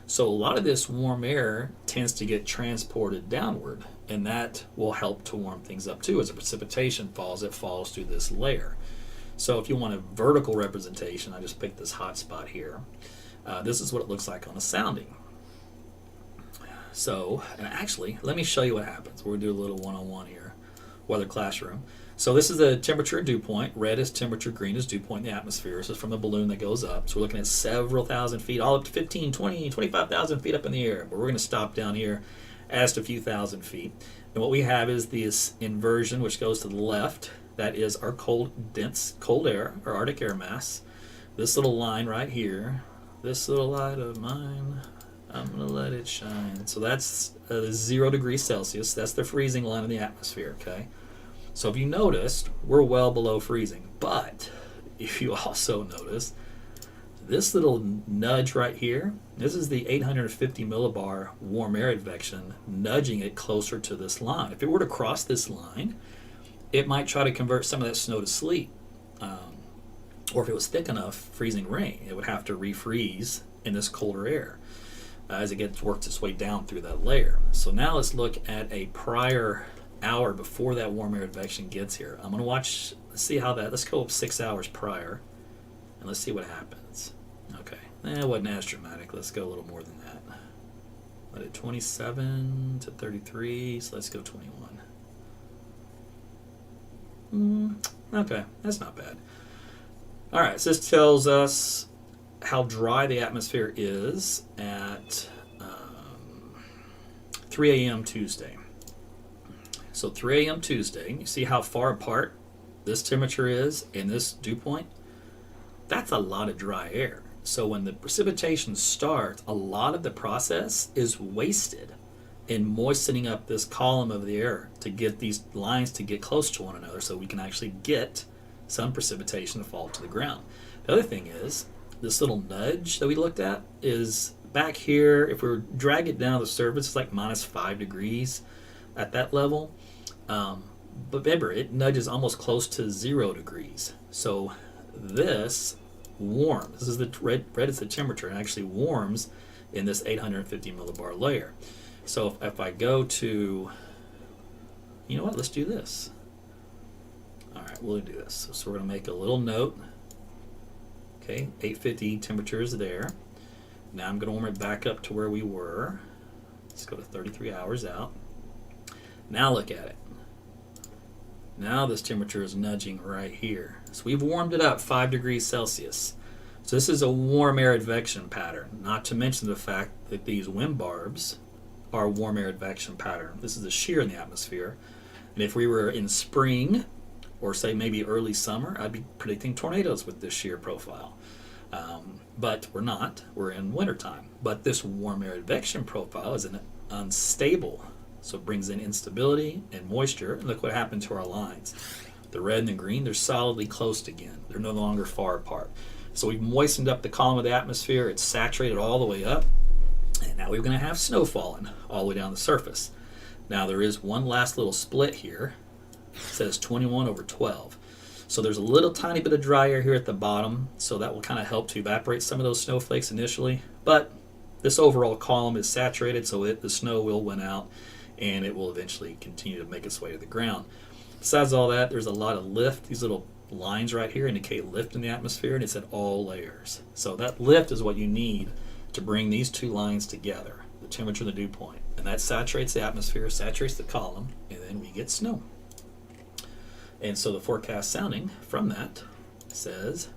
So a lot of this warm air tends to get transported downward, and that will help to warm things up too. As the precipitation falls, it falls through this layer. So if you want a vertical representation, I just picked this hot spot here. This is what it looks like on a sounding. So, and actually, let me show you what happens. We're going to do a little one-on-one here, weather classroom. So this is the temperature dew point. Red is temperature, green is dew point in the atmosphere. This is from the balloon that goes up. So we're looking at several thousand feet, all up to 15, 20, 25,000 feet up in the air. But we're going to stop down here as to a few thousand feet. And what we have is this inversion, which goes to the left. That is our cold, dense, cold air, our Arctic air mass. This little line right here, this little light of mine, I'm going to let it shine. So that's 0 degrees Celsius. That's the freezing line in the atmosphere, okay? So if you noticed, we're well below freezing. But if you also notice, this little nudge right here, this is the 850 millibar warm air advection nudging it closer to this line. If it were to cross this line, it might try to convert some of that snow to sleet. Or if it was thick enough, freezing rain, it would have to refreeze in this colder air as it works its way down through that layer. So now let's look at a prior hour before that warm air advection gets here. I'm going to watch, see how that, let's go up 6 hours prior, and let's see what happens. Okay, it wasn't as dramatic. Let's go a little more than that. Let it 27 to 33, so let's go 21. Okay, that's not bad. All right, so this tells us how dry the atmosphere is at 3 a.m. Tuesday. So 3 a.m. Tuesday, you see how far apart this temperature is and this dew point? That's a lot of dry air. So when the precipitation starts, a lot of the process is wasted in moistening up this column of the air to get these lines to get close to one another so we can actually get some precipitation to fall to the ground. The other thing is, this little nudge that we looked at is back here. If we were drag it down to the surface, it's like minus 5 degrees at that level. But remember, it nudges almost close to 0 degrees. So this warms. This is the red is the temperature, and actually warms in this 850 millibar layer. So if I go to, you know what, let's do this. All right, we'll do this. So we're going to make a little note. Okay, 850 temperature is there. Now I'm going to warm it back up to where we were. Let's go to 33 hours out. Now look at it. Now this temperature is nudging right here. So we've warmed it up 5 degrees Celsius. So this is a warm air advection pattern, not to mention the fact that these wind barbs are a warm air advection pattern. This is a shear in the atmosphere. And if we were in spring, or say maybe early summer, I'd be predicting tornadoes with this shear profile. But we're not. We're in wintertime. But this warm air advection profile is an unstable. So it brings in instability and moisture. And look what happened to our lines. The red and the green, they're solidly close again. They're no longer far apart. So we've moistened up the column of the atmosphere. It's saturated all the way up. And now we're going to have snow falling all the way down the surface. Now there is one last little split here. It says 21/12. So there's a little tiny bit of dry air here at the bottom. So that will kind of help to evaporate some of those snowflakes initially. But this overall column is saturated, so the snow will win out. And it will eventually continue to make its way to the ground. Besides all that, there's a lot of lift. These little lines right here indicate lift in the atmosphere, and it's at all layers. So that lift is what you need to bring these two lines together, the temperature and the dew point. And that saturates the atmosphere, saturates the column, and then we get snow. And so the forecast sounding from that says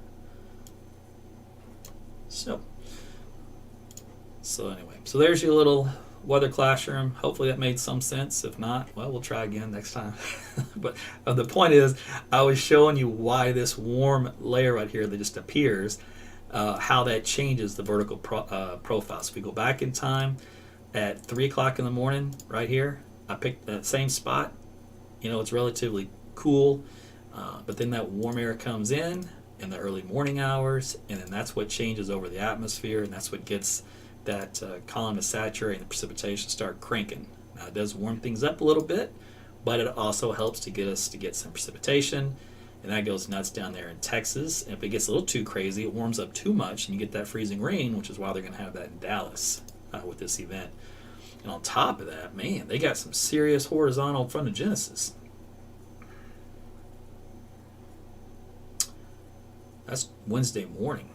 snow. So anyway, so there's your little weather classroom. Hopefully that made some sense. If not, well, we'll try again next time. But the point is, I was showing you why this warm layer right here that just appears, how that changes the vertical profile. So if we go back in time at 3 o'clock in the morning, right here, I picked that same spot. You know, it's relatively cool, but then that warm air comes in the early morning hours, and then that's what changes over the atmosphere, and that's what gets that column to saturate and the precipitation start cranking. Now it does warm things up a little bit, but it also helps to get us to get some precipitation, and that goes nuts down there in Texas. And if it gets a little too crazy, it warms up too much, and you get that freezing rain, which is why they're going to have that in Dallas with this event. And on top of that, man, they got some serious horizontal frontogenesis. That's Wednesday morning.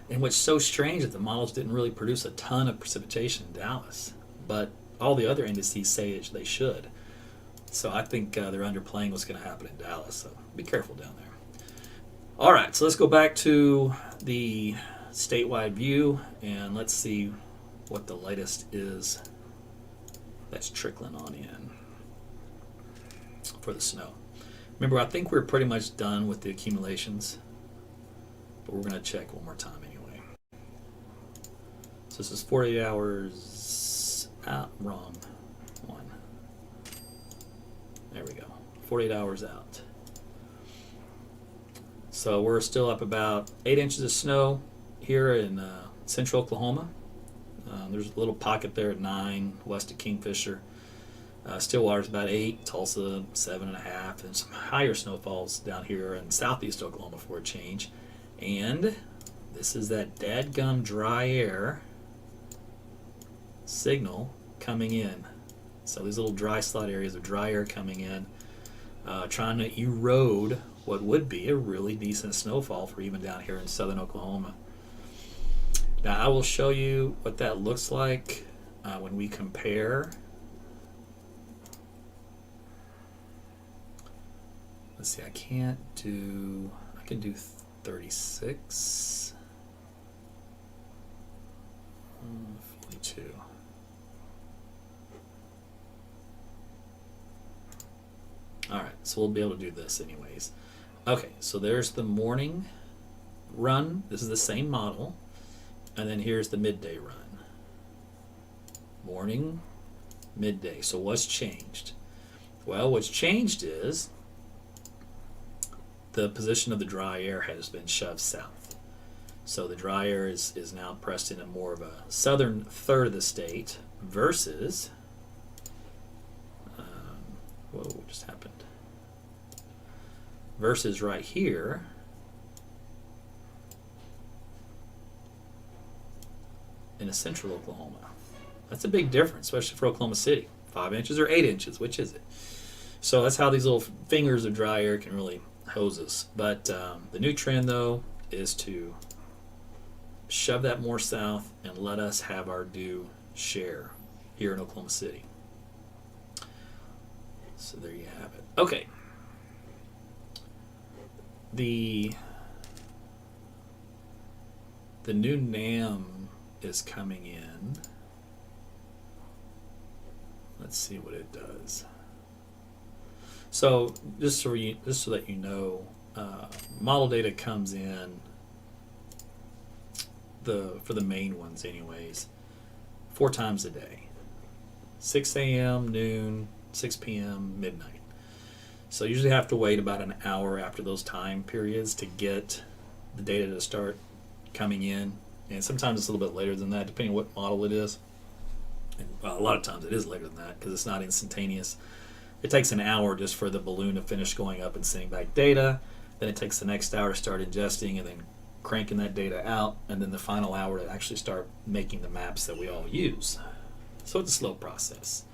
And what's so strange that the models didn't really produce a ton of precipitation in Dallas, but all the other indices say they should. So I think they're underplaying what's going to happen in Dallas. So be careful down there. All right, so let's go back to the statewide view and let's see what the latest is that's trickling on in for the snow. Remember, I think we're pretty much done with the accumulations, but we're going to check one more time anyway. So this is 48 hours out. Wrong one. There we go. 48 hours out. So we're still up about 8 inches of snow here in central Oklahoma. There's a little pocket there at 9 west of Kingfisher. Stillwater's about 8, Tulsa 7.5, and some higher snowfalls down here in southeast Oklahoma for a change. And this is that dadgum dry air signal coming in. So these little dry slot areas of dry air coming in, trying to erode what would be a really decent snowfall for even down here in southern Oklahoma. Now I will show you what that looks like when we compare. Let's see, I can do 36, 42. All right, so we'll be able to do this anyways. Okay, so there's the morning run. This is the same model. And then here's the midday run. Morning, midday. So what's changed? Well, what's changed is the position of the dry air has been shoved south. So the dry air is now pressed into more of a southern third of the state versus, what just happened? Versus right here, into central Oklahoma. That's a big difference, especially for Oklahoma City. 5 inches or 8 inches, which is it? So that's how these little fingers of dry air can really hose us. But the new trend, though, is to shove that more south and let us have our due share here in Oklahoma City. So there you have it. Okay. The new NAM is coming in. Let's see what it does. So just so that you know, model data comes in for the main ones anyways, 4 times a day: 6 a.m., noon, 6 p.m., midnight. So you usually have to wait about an hour after those time periods to get the data to start coming in, and sometimes it's a little bit later than that, depending on what model it is. And, well, a lot of times it is later than that because it's not instantaneous. It takes an hour just for the balloon to finish going up and sending back data. Then it takes the next hour to start ingesting and then cranking that data out, and then the final hour to actually start making the maps that we all use. So it's a slow process.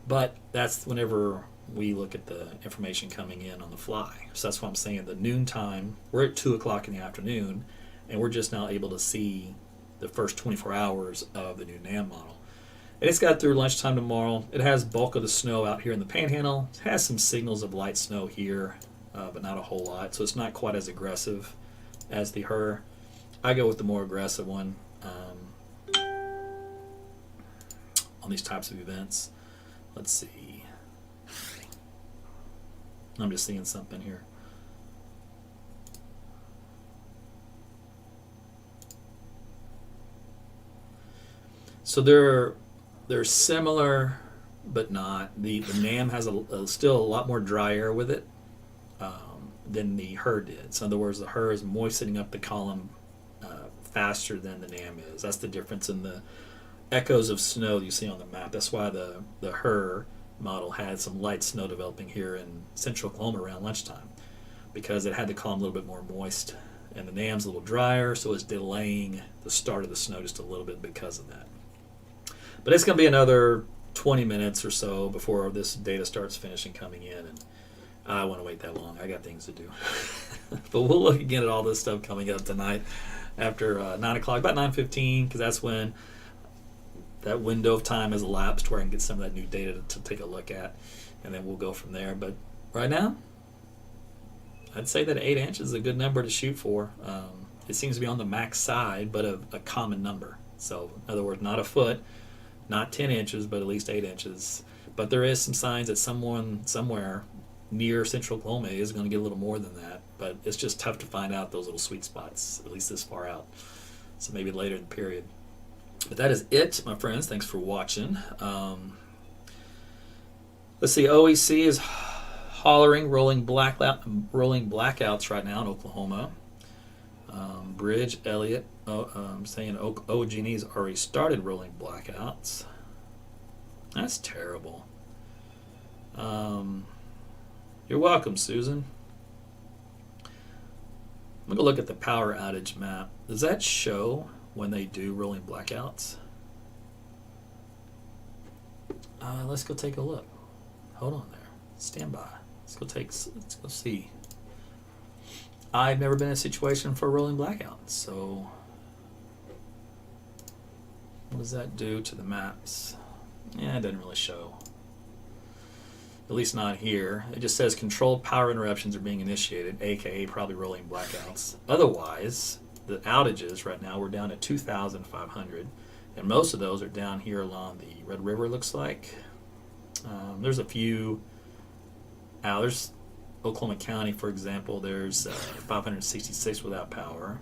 But that's whenever we look at the information coming in on the fly. So that's why I'm saying the noon time, we're at 2 o'clock in the afternoon, and we're just now able to see the first 24 hours of the new NAM model. And it's got through lunchtime tomorrow. It has bulk of the snow out here in the Panhandle. It has some signals of light snow here, but not a whole lot. So it's not quite as aggressive as the HER. I go with the more aggressive one on these types of events. Let's see. I'm just seeing something here. So they're similar, but not. The NAM has still a lot more dry air with it than the HER did. So in other words, the HER is moistening up the column faster than the NAM is. That's the difference in the echoes of snow you see on the map. That's why the HER model had some light snow developing here in central Oklahoma around lunchtime, because it had the column a little bit more moist, and the NAM's a little drier, so it's delaying the start of the snow just a little bit because of that. But it's going to be another 20 minutes or so before this data starts finishing coming in, and I want to wait that long. I got things to do. But we'll look again at all this stuff coming up tonight after 9 o'clock, about 9:15, because that's when that window of time has elapsed where I can get some of that new data to take a look at, and then we'll go from there. But right now, I'd say that 8 inches is a good number to shoot for. It seems to be on the max side, but a common number. So in other words, not a foot, not 10 inches, but at least 8 inches. But there is some signs that someone somewhere near central Oklahoma is going to get a little more than that. But it's just tough to find out those little sweet spots, at least this far out. So maybe later in the period. But that is it, my friends. Thanks for watching. Let's see. OEC is hollering, rolling blackouts right now in Oklahoma. Bridge, Elliott, saying OG&E's already started rolling blackouts. That's terrible. You're welcome, Susan. I'm going to look at the power outage map. Does that show when they do rolling blackouts? Let's go take a look. Hold on there. Stand by. Let's go see. I've never been in a situation for a rolling blackout, so what does that do to the maps? Yeah, it doesn't really show. At least not here. It just says controlled power interruptions are being initiated, aka probably rolling blackouts. Otherwise, the outages right now, we're down at 2,500, and most of those are down here along the Red River, looks like. There's a few. There's Oklahoma County, for example. There's 566 without power.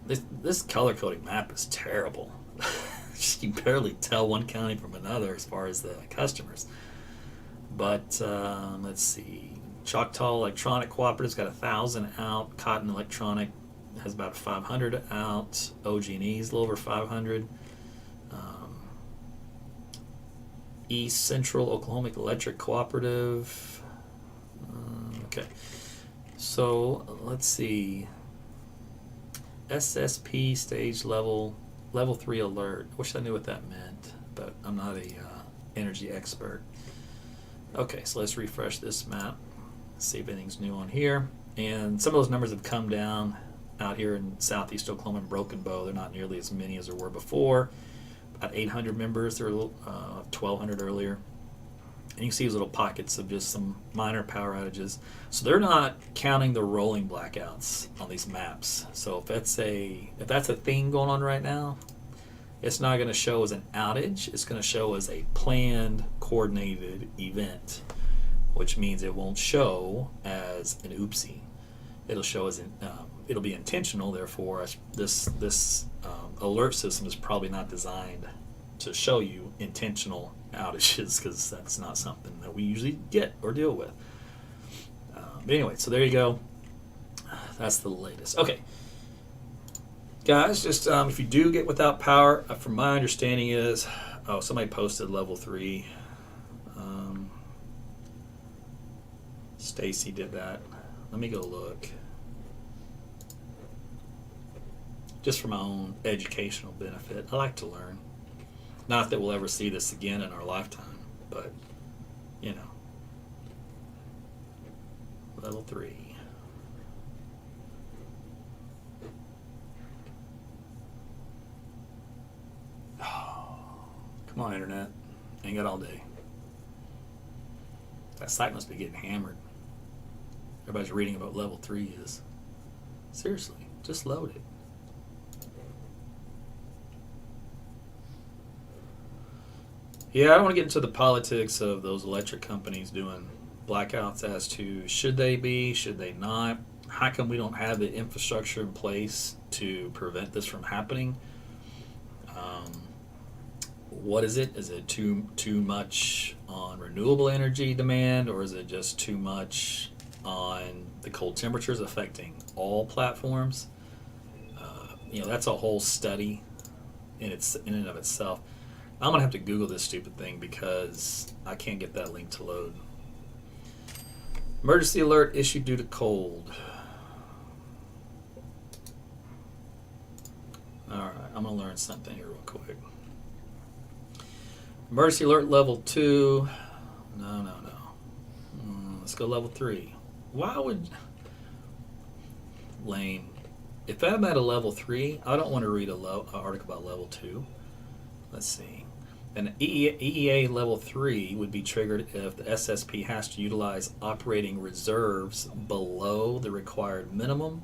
This color coding map is terrible. You can barely tell one county from another as far as the customers. But let's see. Choctaw Electronic Cooperative's got 1,000 out. Cotton Electronic has about 500 out. OG&E's a little over 500. East Central Oklahoma Electric Cooperative. Okay. So let's see. SSP stage level 3 alert. Wish I knew what that meant, but I'm not a energy expert. Okay, so let's refresh this map, see if anything's new on here. And some of those numbers have come down out here in southeast Oklahoma and Broken Bow. They're not nearly as many as there were before. About 800 members. There were 1,200 earlier. And you can see these little pockets of just some minor power outages. So they're not counting the rolling blackouts on these maps. So if that's a thing going on right now, it's not going to show as an outage. It's going to show as a planned, coordinated event, which means it won't show as an oopsie. It'll show as it'll be intentional. Therefore, this alert system is probably not designed to show you intentional outages, because that's not something that we usually get or deal with. But anyway, so there you go. That's the latest. Okay. Guys, just if you do get without power, from my understanding is, somebody posted level 3. Stacy did that. Let me go look. Just for my own educational benefit. I like to learn. Not that we'll ever see this again in our lifetime, but, you know. Level 3. Come on, Internet. Ain't got all day. That site must be getting hammered. Everybody's reading about level 3 is. Seriously, just load it. Yeah, I don't want to get into the politics of those electric companies doing blackouts as to should they be, should they not. How come we don't have the infrastructure in place to prevent this from happening? What is it? Is it too much on renewable energy demand, or is it just too much on the cold temperatures affecting all platforms? That's a whole study in and of itself. I'm gonna have to Google this stupid thing because I can't get that link to load. Emergency alert issued due to cold. All right, I'm gonna learn something here real quick. Emergency alert level 2. No. Let's go level 3. Why would... Lame. If I'm at a level 3, I don't want to read an article about level 2. Let's see. An EEA level 3 would be triggered if the SSP has to utilize operating reserves below the required minimum,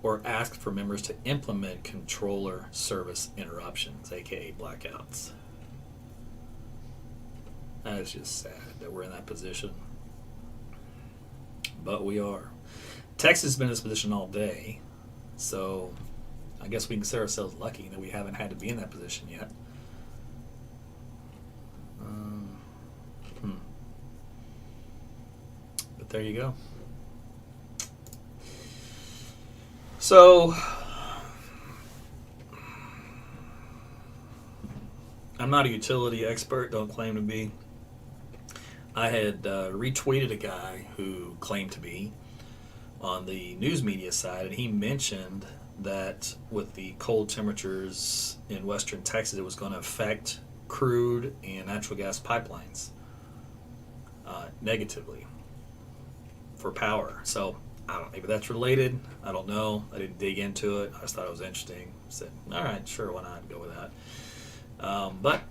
or ask for members to implement controller service interruptions, aka blackouts. That is just sad that we're in that position. But we are. Texas has been in this position all day, so I guess we can consider ourselves lucky that we haven't had to be in that position yet. But there you go. So, I'm not a utility expert, don't claim to be. I had retweeted a guy who claimed to be on the news media side, and he mentioned that with the cold temperatures in western Texas, it was going to affect crude and natural gas pipelines negatively for power. So I don't know, maybe that's related. I don't know. I didn't dig into it. I just thought it was interesting. I said, all right, sure, why not go with that? But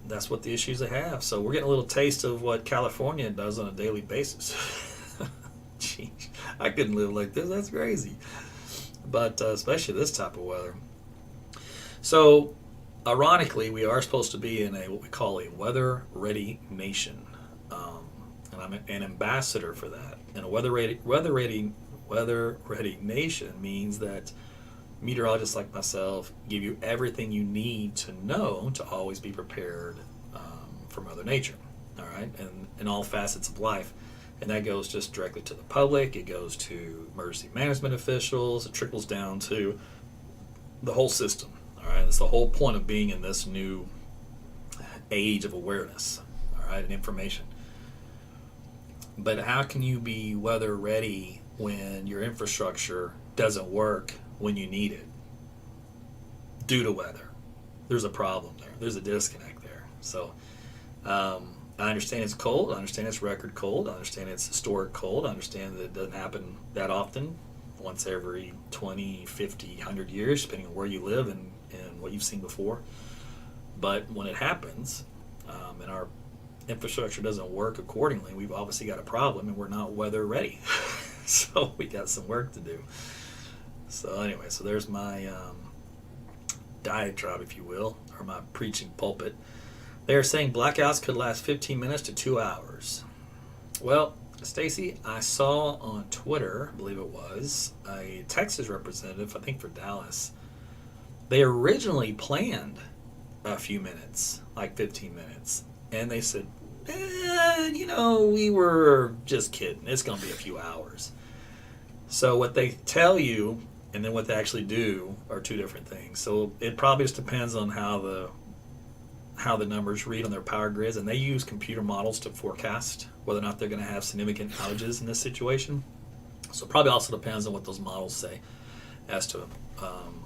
that's what the issues they have. So we're getting a little taste of what California does on a daily basis. Jeez, I couldn't live like this. That's crazy. But especially this type of weather. So ironically, we are supposed to be in what we call a weather-ready nation. And I'm an ambassador for that. And a weather-ready nation means that meteorologists like myself give you everything you need to know to always be prepared for Mother Nature, all right, and in all facets of life. And that goes just directly to the public. It goes to emergency management officials. It trickles down to the whole system, all right. That's the whole point of being in this new age of awareness, all right, and information. But how can you be weather ready when your infrastructure doesn't work when you need it due to weather. There's a problem there. There's a disconnect there. So I understand it's cold. I understand it's record cold. I understand it's historic cold. I understand that it doesn't happen that often, once every 20, 50, 100 years, depending on where you live and what you've seen before. But when it happens, and our infrastructure doesn't work accordingly, we've obviously got a problem, and we're not weather ready. So we got some work to do. So anyway, so there's my diatribe, if you will, or my preaching pulpit. They are saying blackouts could last 15 minutes to 2 hours. Well, Stacy, I saw on Twitter, I believe it was, a Texas representative, I think for Dallas. They originally planned a few minutes, like 15 minutes. And they said, we were just kidding. It's going to be a few hours. So what they tell you and then what they actually do are two different things. So it probably just depends on how the numbers read on their power grids. And they use computer models to forecast whether or not they're going to have significant outages in this situation. So it probably also depends on what those models say as to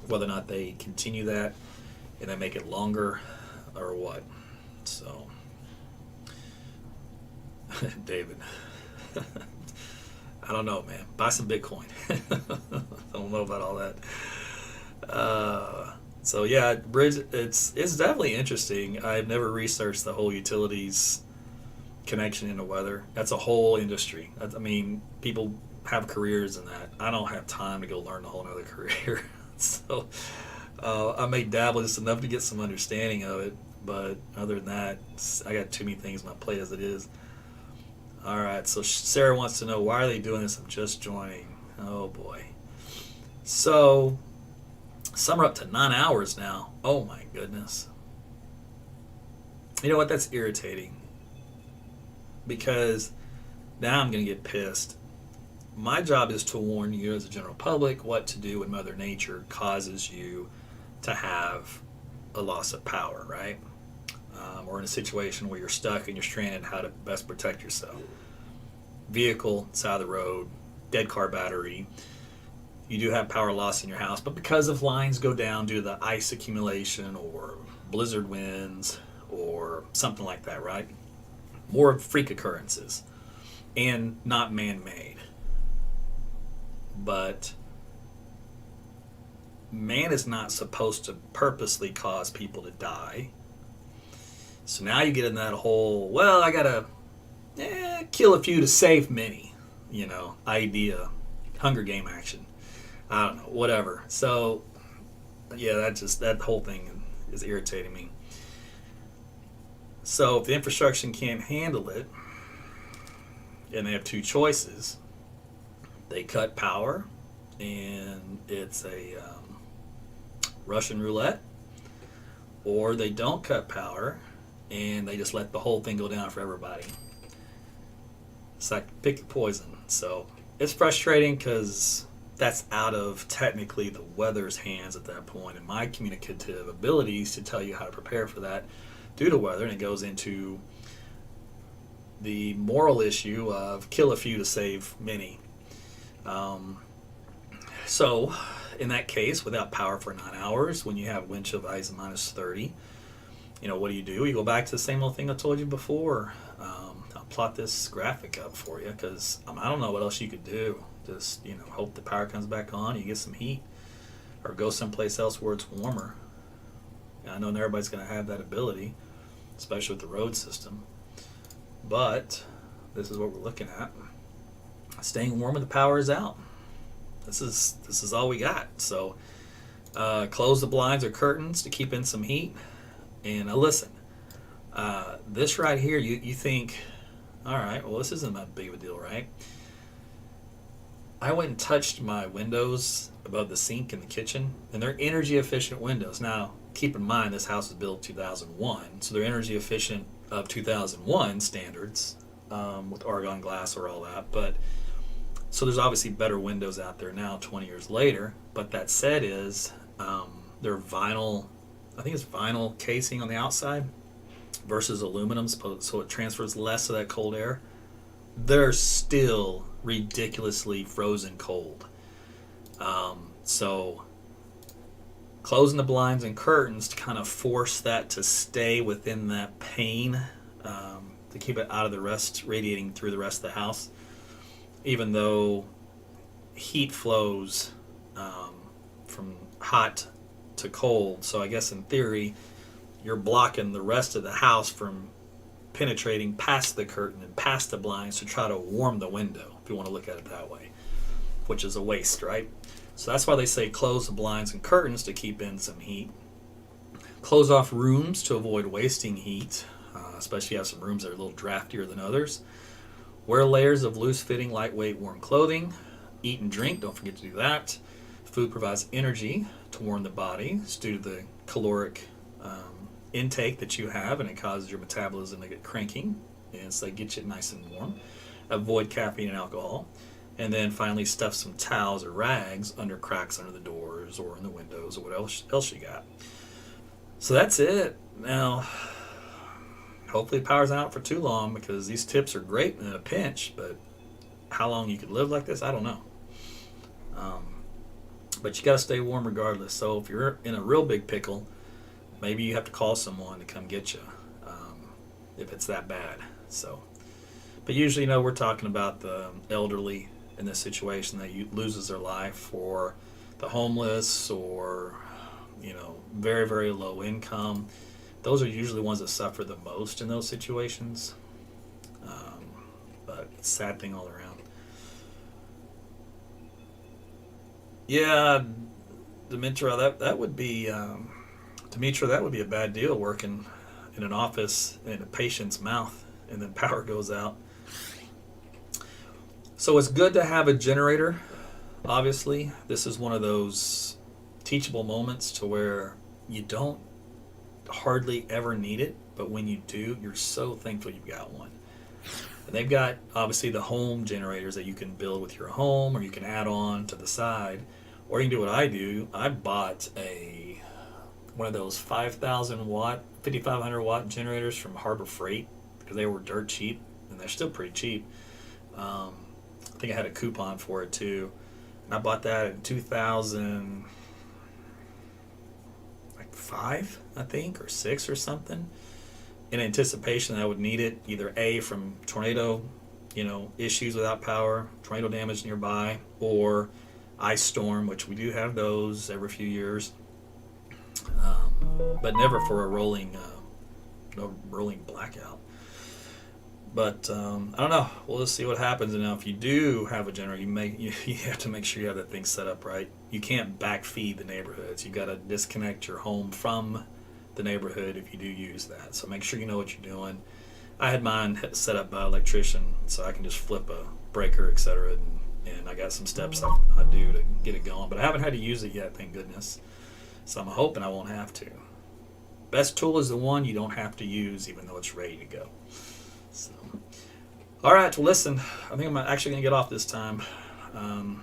whether or not they continue that and they make it longer or what. So, David, I don't know, man. Buy some Bitcoin. I don't know about all that. So yeah, bridge. It's definitely interesting. I've never researched the whole utilities connection into weather. That's a whole industry. I mean, people have careers in that. I don't have time to go learn a whole other career. So I may dabble just enough to get some understanding of it. But other than that, I got too many things on my plate as it is. All right, so Sarah wants to know, why are they doing this? I'm just joining. Oh, boy. So some are up to 9 hours now. Oh, my goodness. You know what? That's irritating. Because now I'm going to get pissed. My job is to warn you as a general public what to do when Mother Nature causes you to have a loss of power, right? Or in a situation where you're stuck and you're stranded, how to best protect yourself. Vehicle, side of the road, dead car battery. You do have power loss in your house, but because if lines go down due to the ice accumulation or blizzard winds or something like that, right? More freak occurrences and not man-made. But man is not supposed to purposely cause people to die. So now you get in that whole, well, I gotta kill a few to save many, idea, Hunger Game action. I don't know, whatever. So, yeah, that whole thing is irritating me. So if the infrastructure can't handle it, and they have two choices, they cut power, and it's a Russian roulette, or they don't cut power, and they just let the whole thing go down for everybody. It's like pick your poison. So it's frustrating because that's out of technically the weather's hands at that point, and my communicative abilities to tell you how to prepare for that due to weather, and it goes into the moral issue of kill a few to save many. So in that case, without power for 9 hours, when you have wind chill values of minus 30, what do? You go back to the same old thing I told you before. I'll plot this graphic up for you because I don't know what else you could do. Just, hope the power comes back on, you get some heat, or go someplace else where it's warmer. I know not everybody's going to have that ability, especially with the road system. But this is what we're looking at. Staying warm when the power is out. This is all we got. So close the blinds or curtains to keep in some heat. And listen, this right here, you think, all right, well, this isn't that big of a deal, right? I went and touched my windows above the sink in the kitchen, and they're energy efficient windows. Now, keep in mind, this house was built 2001, so they're energy efficient of 2001 standards with argon glass or all that. But so there's obviously better windows out there now, 20 years later. But that said, they're vinyl. I think it's vinyl casing on the outside versus aluminum, so it transfers less of that cold air. They're still ridiculously frozen cold. So closing the blinds and curtains to kind of force that to stay within that pane, to keep it out of the rest, radiating through the rest of the house, even though heat flows from hot to cold. So I guess in theory, you're blocking the rest of the house from penetrating past the curtain and past the blinds to try to warm the window, if you want to look at it that way, which is a waste, right? So that's why they say close the blinds and curtains to keep in some heat. Close off rooms to avoid wasting heat, especially if you have some rooms that are a little draftier than others. Wear layers of loose-fitting, lightweight, warm clothing. Eat and drink, don't forget to do that. Food provides energy to warm the body. It's due to the caloric intake that you have, and it causes your metabolism to get cranking, and so they get you nice and warm. Avoid caffeine and alcohol. And then finally stuff some towels or rags under cracks under the doors or in the windows or what else you got. So that's it. Now, hopefully the power's not out for too long, because these tips are great in a pinch, but how long you could live like this, I don't know. But you got to stay warm regardless. So if you're in a real big pickle, maybe you have to call someone to come get you if it's that bad. So, but usually, we're talking about the elderly in this situation that loses their life, or the homeless, or very, very low income. Those are usually the ones that suffer the most in those situations. But it's a sad thing all around. Yeah, Demetra, that would be Demetra, that would be a bad deal, working in an office in a patient's mouth and then power goes out. So it's good to have a generator. Obviously, this is one of those teachable moments to where you don't hardly ever need it, but when you do, you're so thankful you've got one. And they've got, obviously, the home generators that you can build with your home, or you can add on to the side, or you can do what I do. I bought one of those 5,000 watt, 5,500 watt generators from Harbor Freight, because they were dirt cheap, and they're still pretty cheap. I think I had a coupon for it too. And I bought that in 2005, I think, or 6 or something, in anticipation that I would need it, either A, from tornado, issues without power, tornado damage nearby, or ice storm, which we do have those every few years, but never for a rolling blackout. But I don't know. We'll just see what happens. And now, if you do have a generator, you have to make sure you have that thing set up right. You can't backfeed the neighborhoods. You got to disconnect your home from the neighborhood if you do use that. So make sure you know what you're doing. I had mine set up by an electrician, so I can just flip a breaker, etc. And I got some steps I do to get it going. But I haven't had to use it yet, thank goodness. So I'm hoping I won't have to. Best tool is the one you don't have to use, even though it's ready to go. So, all right. Well, listen. I think I'm actually going to get off this time. I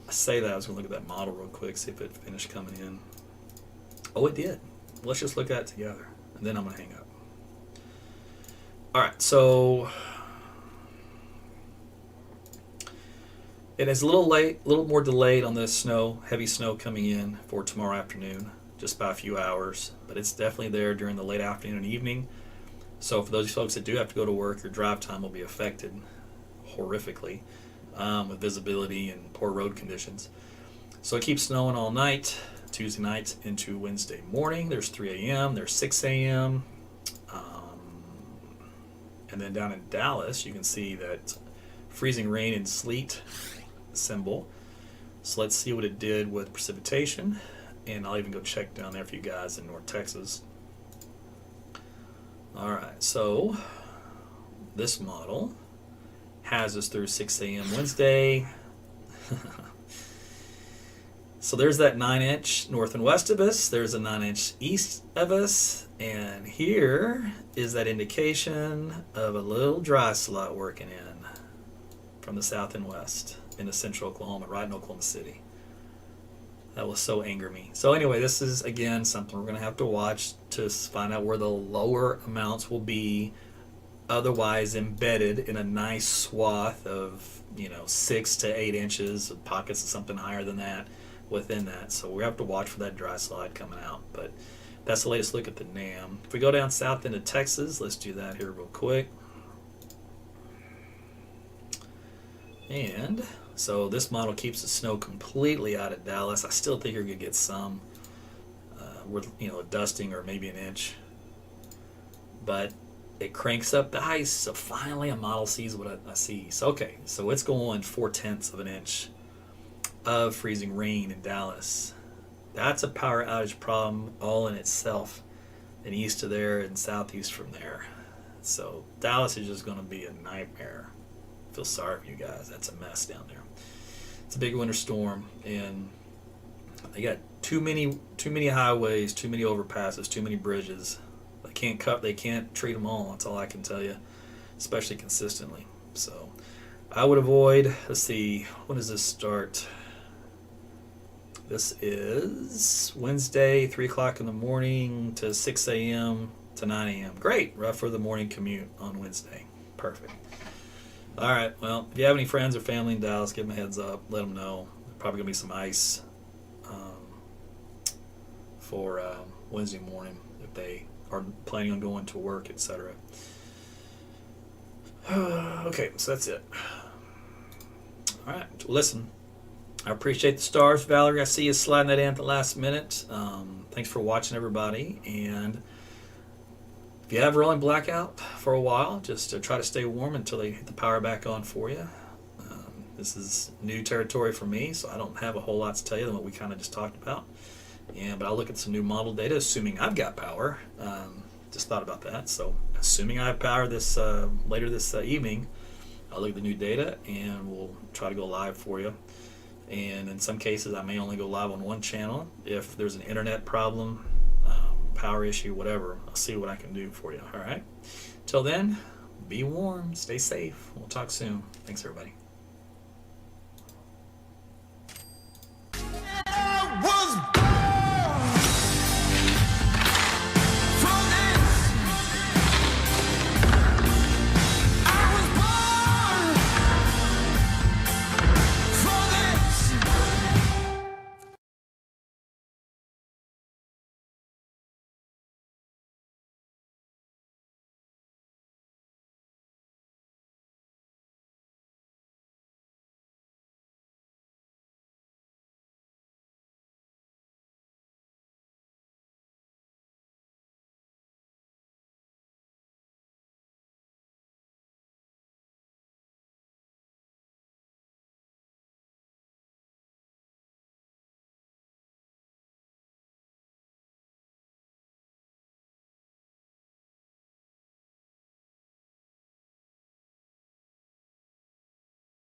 say that I was going to look at that model real quick, see if it finished coming in. Oh, it did. Let's just look at it together, and then I'm going to hang up. All right. So it is a little more delayed on the heavy snow coming in for tomorrow afternoon, just by a few hours, but it's definitely there during the late afternoon and evening. So for those folks that do have to go to work, your drive time will be affected horrifically with visibility and poor road conditions. So it keeps snowing all night, Tuesday night into Wednesday morning. There's 3 a.m., there's 6 a.m. And then down in Dallas, you can see that freezing rain and sleet symbol. So let's see what it did with precipitation. And I'll even go check down there for you guys in North Texas. All right, so this model has us through 6 a.m. Wednesday. So there's that 9-inch north and west of us. There's a 9-inch east of us. And here is that indication of a little dry slot working in from the south and west into central Oklahoma, right in Oklahoma City. That will so anger me. So anyway, this is, again, something we're going to have to watch to find out where the lower amounts will be otherwise embedded in a nice swath of 6 to 8 inches of pockets of something higher than that within that. So we have to watch for that dry slide coming out. But that's the latest look at the NAM. If we go down south into Texas, let's do that here real quick. And so this model keeps the snow completely out of Dallas. I still think you're going to get some, a dusting or maybe an inch. But it cranks up the ice, so finally a model sees what I see. So okay, so it's going 4/10 of an inch of freezing rain in Dallas. That's a power outage problem all in itself, and east of there and southeast from there. So Dallas is just going to be a nightmare. I feel sorry for you guys. That's a mess down there. It's a big winter storm, and they got too many highways, too many overpasses, too many bridges. They can't treat them all. That's all I can tell you, especially consistently. So I would avoid. Let's see, when does this start? This is Wednesday, 3 o'clock in the morning to 6 a.m. to 9 a.m. Great, rough for the morning commute on Wednesday. Perfect. All right, well, if you have any friends or family in Dallas, give them a heads up. Let them know. There's probably going to be some ice for Wednesday morning if they are planning on going to work, etc. Okay, so that's it. All right, listen. I appreciate the stars, Valerie. I see you sliding that in at the last minute. Thanks for watching, everybody. And if you have a rolling blackout for a while, just to try to stay warm until they hit the power back on for you. This is new territory for me, so I don't have a whole lot to tell you than what we kind of just talked about. But I'll look at some new model data, assuming I've got power. Just thought about that. So assuming I have power this later this evening, I'll look at the new data and we'll try to go live for you. And in some cases, I may only go live on one channel. If there's an internet problem, power issue, whatever, I'll see what I can do for you. All right. Till then, be warm, stay safe. We'll talk soon. Thanks, everybody.